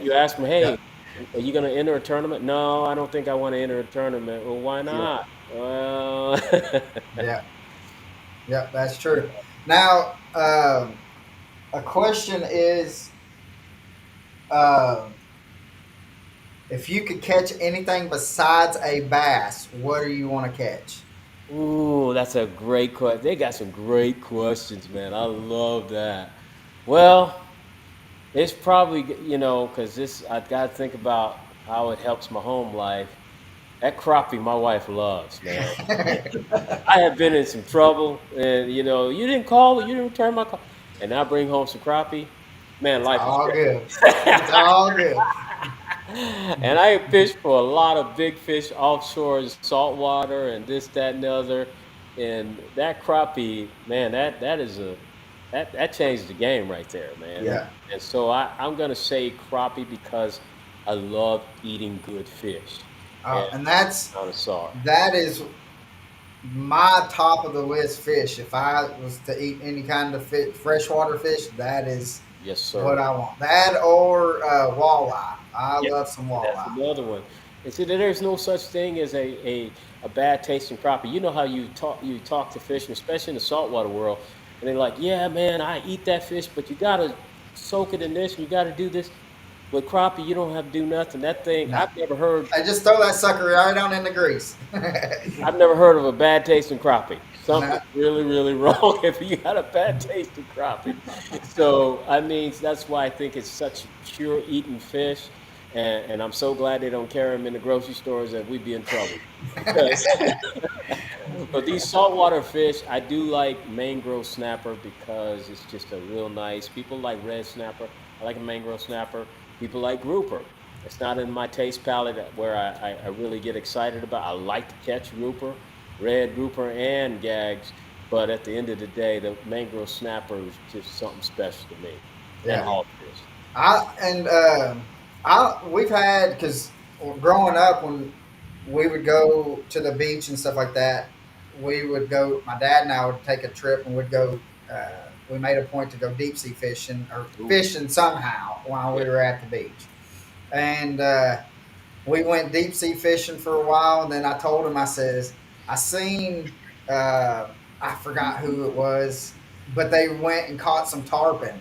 You ask them, Yeah. hey, are you going to enter a tournament? No, I don't think I want to enter a tournament. Well, why Yeah. not? Well, Yeah. Yeah. That's true. Now, a question is, um, if you could catch anything besides a bass, what do you want to catch? ooh, that's a great question. They got some great questions, man. I love that. Well, it's probably, because I got to think about how it helps my home life. That crappie my wife loves, man. I have been in some trouble, and you didn't call, you didn't return my call, and I bring home some crappie. Man, It's life is all great. good. It's all good. And I have fished for a lot of big fish offshore, and saltwater, and this, that, and the other. And that crappie, man, that changed the game right there, man. Yeah. Yeah. And so I'm gonna say crappie because I love eating good fish, and And that's I'm a connoisseur. that is my top of the list fish. If I was to eat any kind of fish, freshwater fish, that is Yes, what sir. I want. That or walleye. I Yeah, love some that's walleye. another one. And see, there's no such thing as a bad tasting crappie. You know how you talk to fish, and especially in the saltwater world, and they're like, "Yeah, man, I eat that fish, but you gotta soak it in this, and you gotta do this." With crappie, you don't have to do nothing. That thing, No, I just throw that sucker right on in the grease. I've never heard of a bad tasting crappie. No, Something's really, really wrong if you got a bad tasting crappie. So, I mean, that's why I think it's such pure eating fish. And I'm so glad they don't carry them in the grocery stores that we'd be in trouble. Because, but these saltwater fish, I do like mangrove snapper because it's just a real nice. People like red snapper. I like a mangrove snapper. People like grouper. It's not in my taste palette where I really get excited about. I like to catch grouper, red grouper, and gags. But at the end of the day, the mangrove snapper is just something special to me. And yeah. hogfish. I and I we've had because growing up when we would go to the beach and stuff like that, we would go. My dad and I would take a trip and would go. We made a point to go deep sea fishing or Ooh, fishing somehow while yeah. we were at the beach, and we went deep sea fishing for a while. And then I told him, I says, I seen. Uh, I forgot who it was, but they went and caught some tarpon.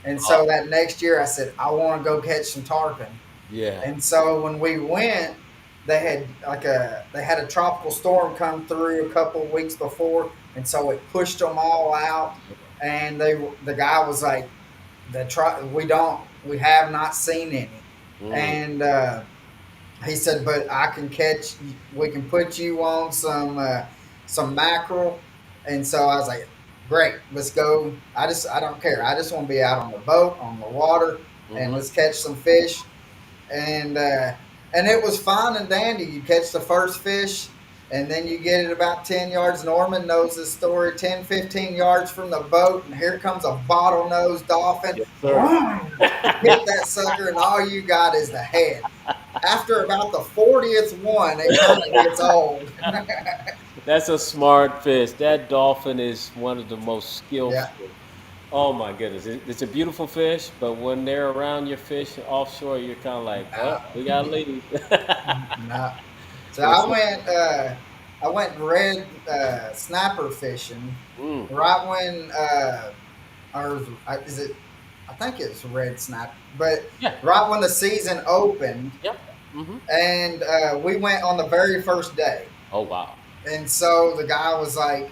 And Oh, so that next year, I said, I want to go catch some tarpon. yeah. And so when we went, they had a tropical storm come through a couple of weeks before, and so it pushed them all out. And the guy was like, we have not seen any, Mm, and he said, but I can catch. We can put you on some mackerel. And so I was like, great, let's go. I don't care. I just want to be out on the boat, on the water, and hmm. let's catch some fish. And it was fine and dandy. You catch the first fish, and then you get it about 10 yards. Norman knows this story. 10, 15 yards from the boat, and here comes a bottlenose dolphin. Yes, sir. Boom! Hit that sucker, and all you got is the head. After about the 40th one, it kind of gets old. That's a smart fish. That dolphin is one of the most Yeah. skillful. Oh my goodness, it's a beautiful fish, but when they're around your fish offshore, you're kind of like, oh, Nah, we gotta leave. nah. So Yes, sir. I went red snapper fishing Mm, right when or is it? I think it's red snapper, but yeah, right when the season opened, yep. Hmm. and we went on the very first day, Oh wow. and so the guy was like,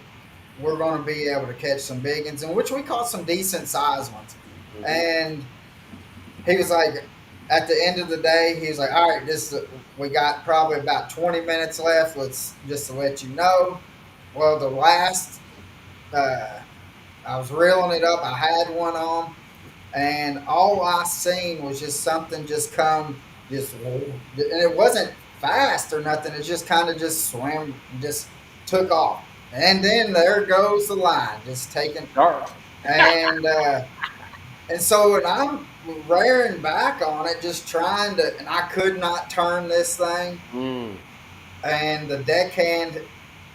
"We're going to be able to catch some big ones," in which we caught some decent sized ones, Hmm. and he was like, at the end of the day, he was like, "All right, this we got probably about 20 minutes left. Let's just to let you know." Well, the last, uh, I was reeling it up. I had one on, and all I seen was just something just come, and it wasn't fast or nothing. It just kind of just swam, just took off. And then there goes the line, just taking, Dark. and so and I'm rearing back on it, just trying to, and I could not turn this thing. Mm. And the deckhand,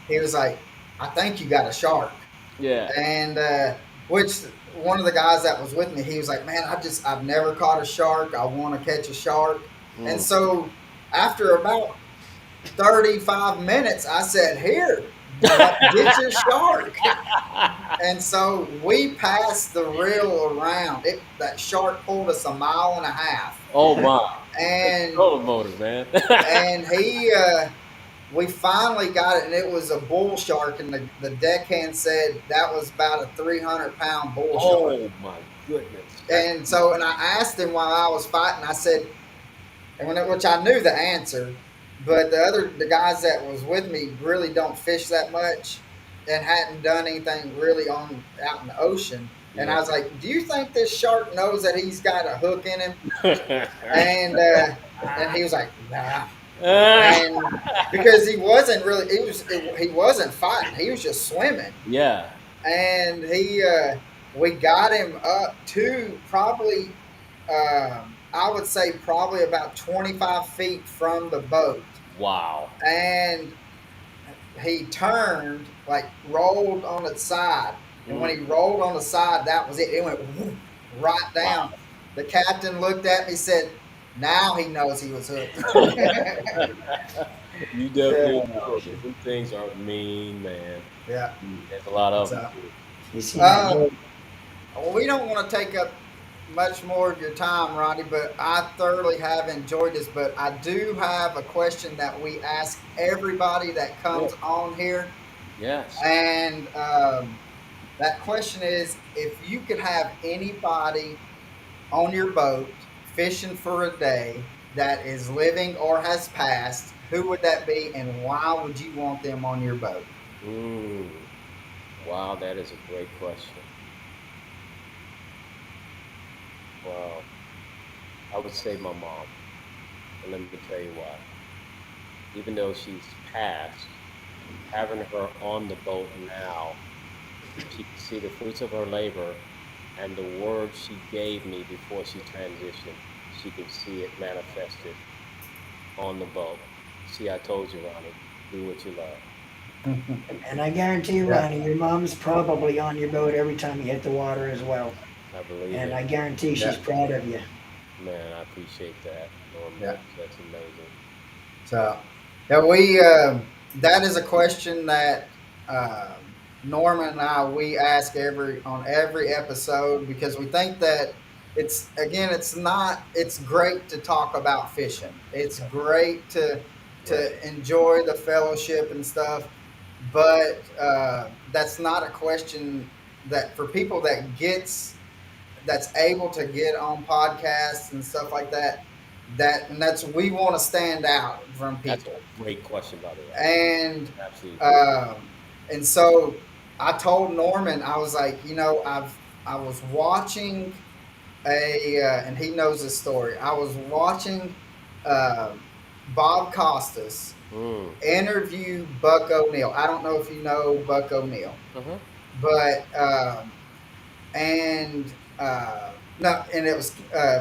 he was like, "I think you got a shark." Yeah. And which one of the guys that was with me, he was like, "Man, I've never caught a shark. I want to catch a shark." And Mm. so after about 35 minutes, I said, "Here, get your shark." And so we passed the reel around. That shark pulled us a mile and a half, Oh my. That's and roller motor, man. he we finally got it, and it was a bull shark. And the deckhand said that was about a 300-pound bull shark. Oh my goodness. That's And so, and I asked him while I was fighting, I said, which I knew the answer, but the guys that was with me really don't fish that much, and hadn't done anything really on out in the ocean. And yeah. I was like, "Do you think this shark knows that he's got a hook in him?" And he was like, "Nah." And because he wasn't really, he wasn't fighting, he was just swimming. yeah. And we got him up to probably, I would say probably about 25 feet from the boat. Wow. And he turned, like rolled on its side. And when Mm. he rolled on the side, that was it. It went whoop, right Wow. down. The captain looked at me, said, "Now he knows he was hooked." You definitely Yeah. know. Them things are mean, man. Yeah. There's a lot of them So, too. You seen that? uh, well, we don't want to take up much more of your time, Ronnie, but I thoroughly have enjoyed this. But I do have a question that we ask everybody that Yeah. comes on here. Yes. And that question is, if you could have anybody on your boat fishing for a day that is living or has passed, who would that be, and why would you want them on your boat? Mm. Wow, that is a great question. Wow. I would say my mom. And let me tell you why. Even though she's passed, having her on the boat now, she can see the fruits of her labor and the words she gave me before she transitioned. She can see it manifested on the boat. See, I told you, Ronnie, do what you love. And I guarantee you, Yeah, Ronnie, your mom's probably on your boat every time you hit the water as well. I believe And it. I guarantee she's yeah, proud of you. Man, I appreciate that. Lord yeah. knows that's amazing. So, yeah, that is a question that Norman and I we ask on every episode, because we think that it's great to talk about fishing. It's great Right. to enjoy the fellowship and stuff, but that's not a question that for people that's able to get on podcasts and stuff like that. That's we want to stand out from That's a people. great question, by the way. And Absolutely great. um, so I told Norman, I was like, I was watching and he knows this story. I was watching uh, Bob Costas Mm. interview Buck O'Neill. I don't know if you know Buck O'Neill, Uh-huh. but and no, and it was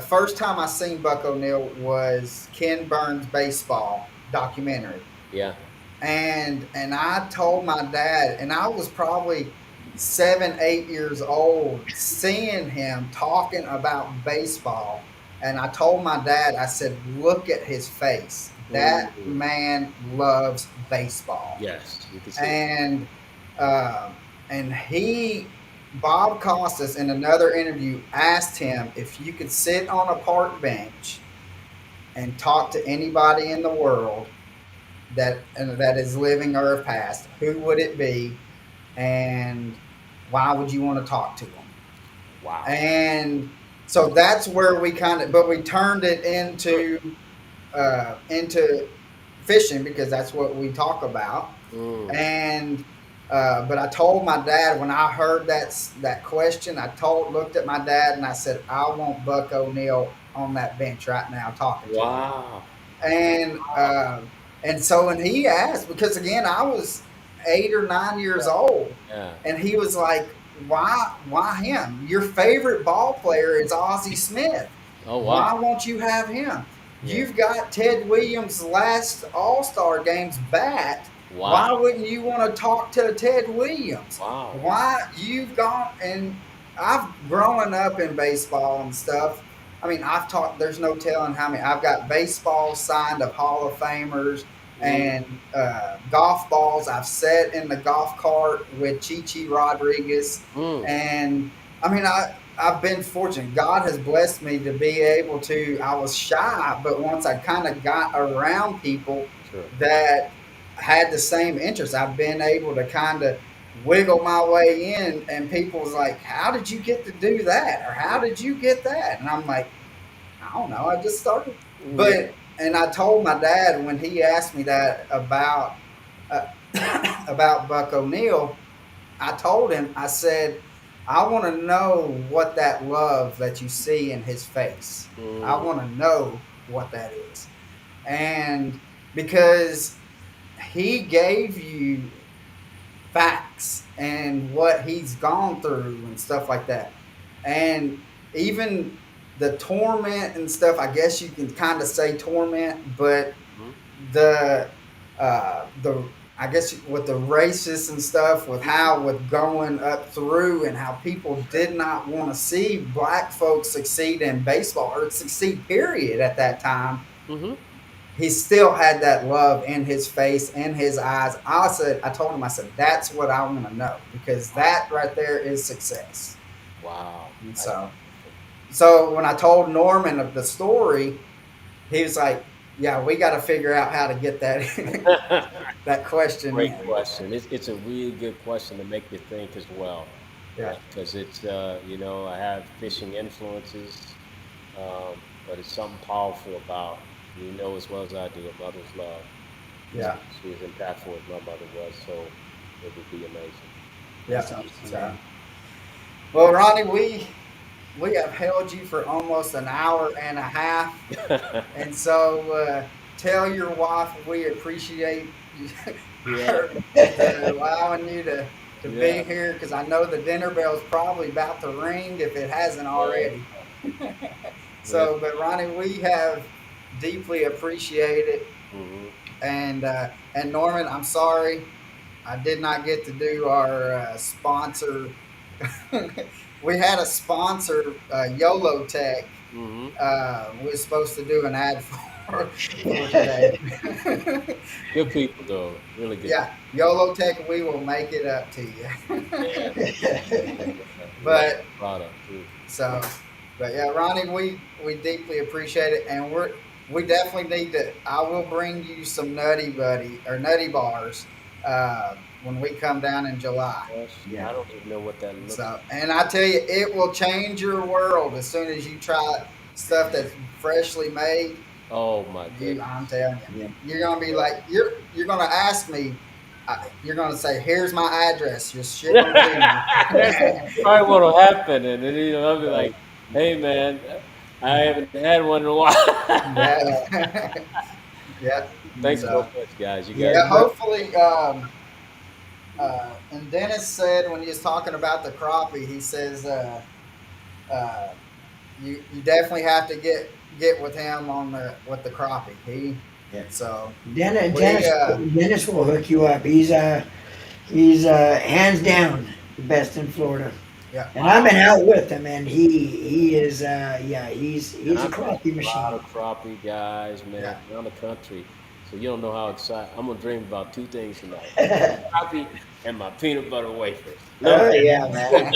first time I seen Buck O'Neill was Ken Burns' baseball documentary. Yeah. And I told my dad, and I was probably 7, 8 years old, seeing him talking about baseball. And I told my dad, I said, "Look at his face. That Mm. man loves baseball." Yes, you can see it. And uh, and Bob Costas, in another interview, asked him if you could sit on a park bench and talk to anybody in the world that is living or past, who would it be, and why would you want to talk to them? Wow. And so that's where we but we turned it into fishing, because that's what we talk about. Mm. And but I told my dad when I heard that question, looked at my dad and I said, "I want Buck O'Neill on that bench right now talking to him." Wow. And so when he asked, because again, 8 or 9 years Yeah. old, Yeah. and he was like, why him? Your favorite ball player is Ozzie Smith. Oh wow. Why won't you have him? Yeah. You've got Ted Williams' last All Star game's bat. Wow. Why wouldn't you want to talk to Ted Williams? Wow. Why you've gone and I've growing up in baseball and stuff. I mean, I've taught. There's no telling how many. I've got baseball signed of Hall of Famers Mm, and golf balls. I've sat in the golf cart with Chichi Rodriguez, mm, and I mean, I've been fortunate. God has blessed me to be able to. I was shy, but once I kind of got around people sure. that had the same interest, I've been able to kind of wiggle my way in. And people was like, "How did you get to do that?" or "How did you get that?" And I'm like, "I don't know. I just started." Yeah. But and I told my dad when he asked me that about uh, about Buck O'Neill. I told him, I said, I want to know what that love that you see in his face. I Mm, want to know what that is. And because he gave you facts and what he's gone through and stuff like that. And even the torment and stuff, I guess you can kind of say torment, but mhm. the the I guess with the racists and stuff, with how with going up through and how people did not want to see black folks succeed in baseball or succeed period at that time. Mhm. He still had that love in his face, in his eyes. I told him, I said, that's what I want to know because that right there is success. Wow. And That's so when I told Norman of the story, he was like, "Yeah, we got to figure out how to get that that question great in." question. It's a really good question to make you think as well, Yeah, because it's I have fishing influences, but it's something powerful about as well as I do a mother's love. yeah, She was impactful as my mother was, so it would be amazing. yeah. That's awesome, So, man. well, Ronnie, we have held you for almost an hour and a half, and so tell your wife we appreciate Yeah, her allowing you to be yeah, here because I know the dinner bell's probably about to ring if it hasn't yeah, already. yeah. So, but Ronnie, we have deeply appreciated, Hmm. and Norman, I'm sorry I did not get to do our sponsor. We had a sponsor, YOLO Tech. Hmm. We were supposed to do an ad for today. Good people, though. Really good. Yeah, YOLO Tech, we will make it up to you. Love But the product too. so, but yeah, Ronnie, we deeply appreciate it, and we definitely need to. I will bring you some Nutty Buddy or Nutty Bars when we come down in July. Gosh, Yeah. I don't even know what that looks So, and I tell you, it will change your world as soon as you try stuff that's freshly made. like. Oh my I'm goodness. telling you, Yeah. you're gonna be like, you're gonna ask me. You're gonna say, "Here's my address. Just ship them to me." That's probably what'll happen, and then I'll be like, "Hey man, I haven't had one in a while." Yeah, yeah. Thanks so So, much, guys. You Yeah, guys, yeah. bro. Hopefully, and Dennis said when he was talking about the crappie, he says, uh, you definitely have to get with him on the with the crappie. Yeah. So Dennis, we Dennis, Dennis will hook you up. He's hands down the best in Florida. yeah. And I've wow. been out with him, and he is yeah, And he's a I've met crappie a lot machine. of crappie guys, Yeah. man, around the country. So you don't know how excited I'm gonna dream about two things tonight: Oh crappie and my peanut butter wafers. Love yeah, man.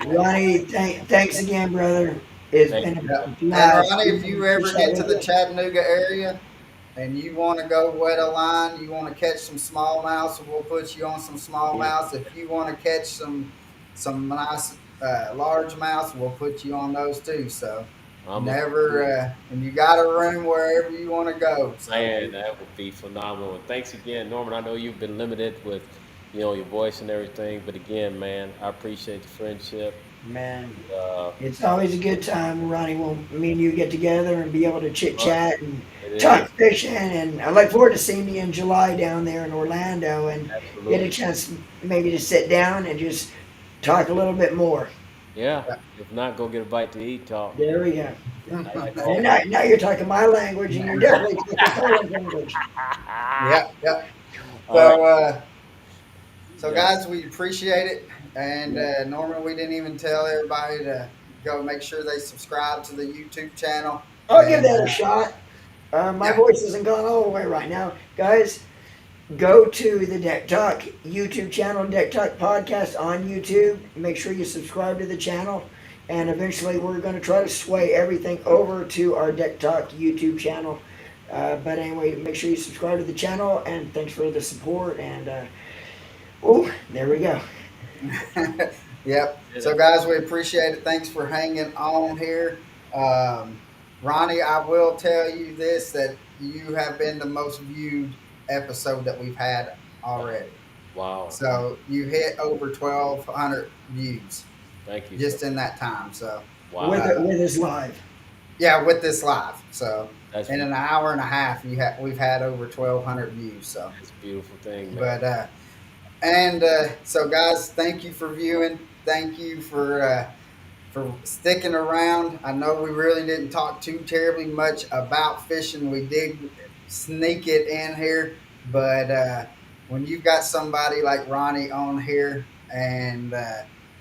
Ronnie, thanks again, brother. It's Thank been you. Yeah. a And blast. Ronnie, We if want you to ever fish out get to with the you. Chattanooga area and you want to go wet a line, you want to catch some smallmouth, we'll put you on some Yeah, smallmouth. If you want to catch some nice largemouth, we'll put you on those too. So I'm a never, and you got a room wherever you want to go. So man. That would be phenomenal. And thanks again, Norman. I know you've been limited with your voice and everything, but again, man, I appreciate the friendship. Man, Uh, it's always a good time, Ronnie. When me and you get together and be able to chit fun. chat and It talk is fishing. And I look forward to seeing you in July down there in Orlando and get a absolutely. chance maybe to sit down and just talk a little bit more. Yeah. If not, go get a bite to eat. Talk. There we go. I like And all. now you're talking my language, and you're definitely talking Colin's language. Yep, yep. All right. So, so Yeah. guys, we appreciate it. And Norman, we didn't even tell everybody to go make sure they subscribe to the YouTube channel. I'll give And that a shot. My yeah, voice isn't gone all the way right now, guys. Go to the Deck Talk YouTube channel, Deck Talk Podcast on YouTube. Make sure you subscribe to the channel. And eventually, we're going to try to sway everything over to our Deck Talk YouTube channel. But anyway, make sure you subscribe to the channel. And thanks for the support. And, oh, there we go. yep. So, guys, we appreciate it. Thanks for hanging on here. Um, Ronnie, I will tell you this that you have been the most viewed episode that we've had already. Wow. So, you hit over 1,200 views Thank you. just in that time. So, Wow. With us live. yeah, with this live. So, That's in an hour and a half, we've had over 1,200 views. So, that's a beautiful thing, man. but so guys, thank you for viewing. Thank you for sticking around. I know we really didn't talk too terribly much about fishing. We did sneak it in here, but when you've got somebody like Ronnie on here and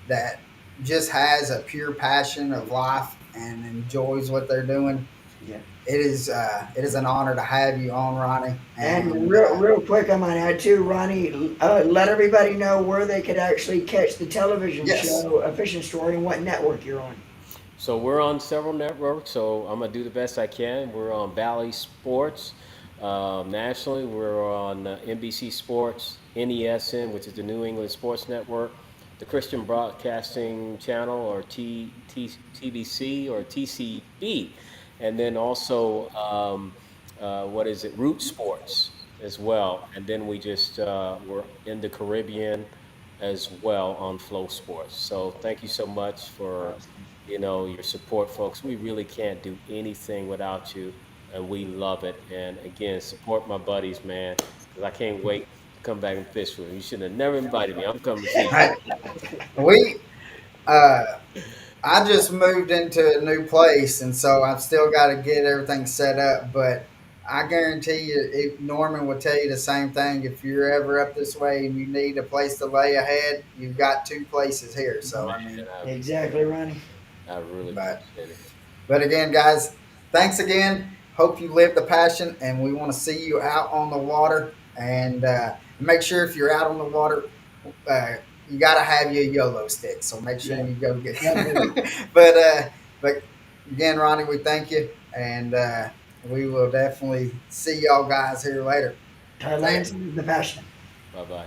that just has a pure passion of life and enjoys what they're doing, Yeah. it is an honor to have you on, Ronnie. And And real quick, I might add too, Ronnie, let everybody know where they could actually catch the television yes, show, A Fishing Story, and what network you're on. So we're on several networks. So I'm gonna do the best I can. We're on Valley Sports nationally. We're on NBC Sports, NESN, which is the New England Sports Network, the Christian Broadcasting Channel, or TBC or TCB, and then also what is it, Root Sports as well. And then we just we're in the Caribbean as well on Flow Sports. So thank you so much for your support, folks. We really can't do anything without you, and we love it. And again, support my buddies, man, because I can't wait to come back and fish with you. You should have never invited me. I'm coming to see you. I, we uh, I just moved into a new place, and so I've still got to get everything set up. But I guarantee you, Norman will tell you the same thing. If you're ever up this way and you need a place to lay ahead, you've got two places here. So I Man, mean, Exactly, Ronnie. I really but appreciate it. again, guys, thanks again. Hope you live the passion, and we want to see you out on the water. And make sure if you're out on the water, uh, you got to have your YOLO stick. So make sure Yeah. you go get. Definitely. But again, Ronnie, we thank you, and we will definitely see y'all guys here later. Thailand's the passion. Bye bye.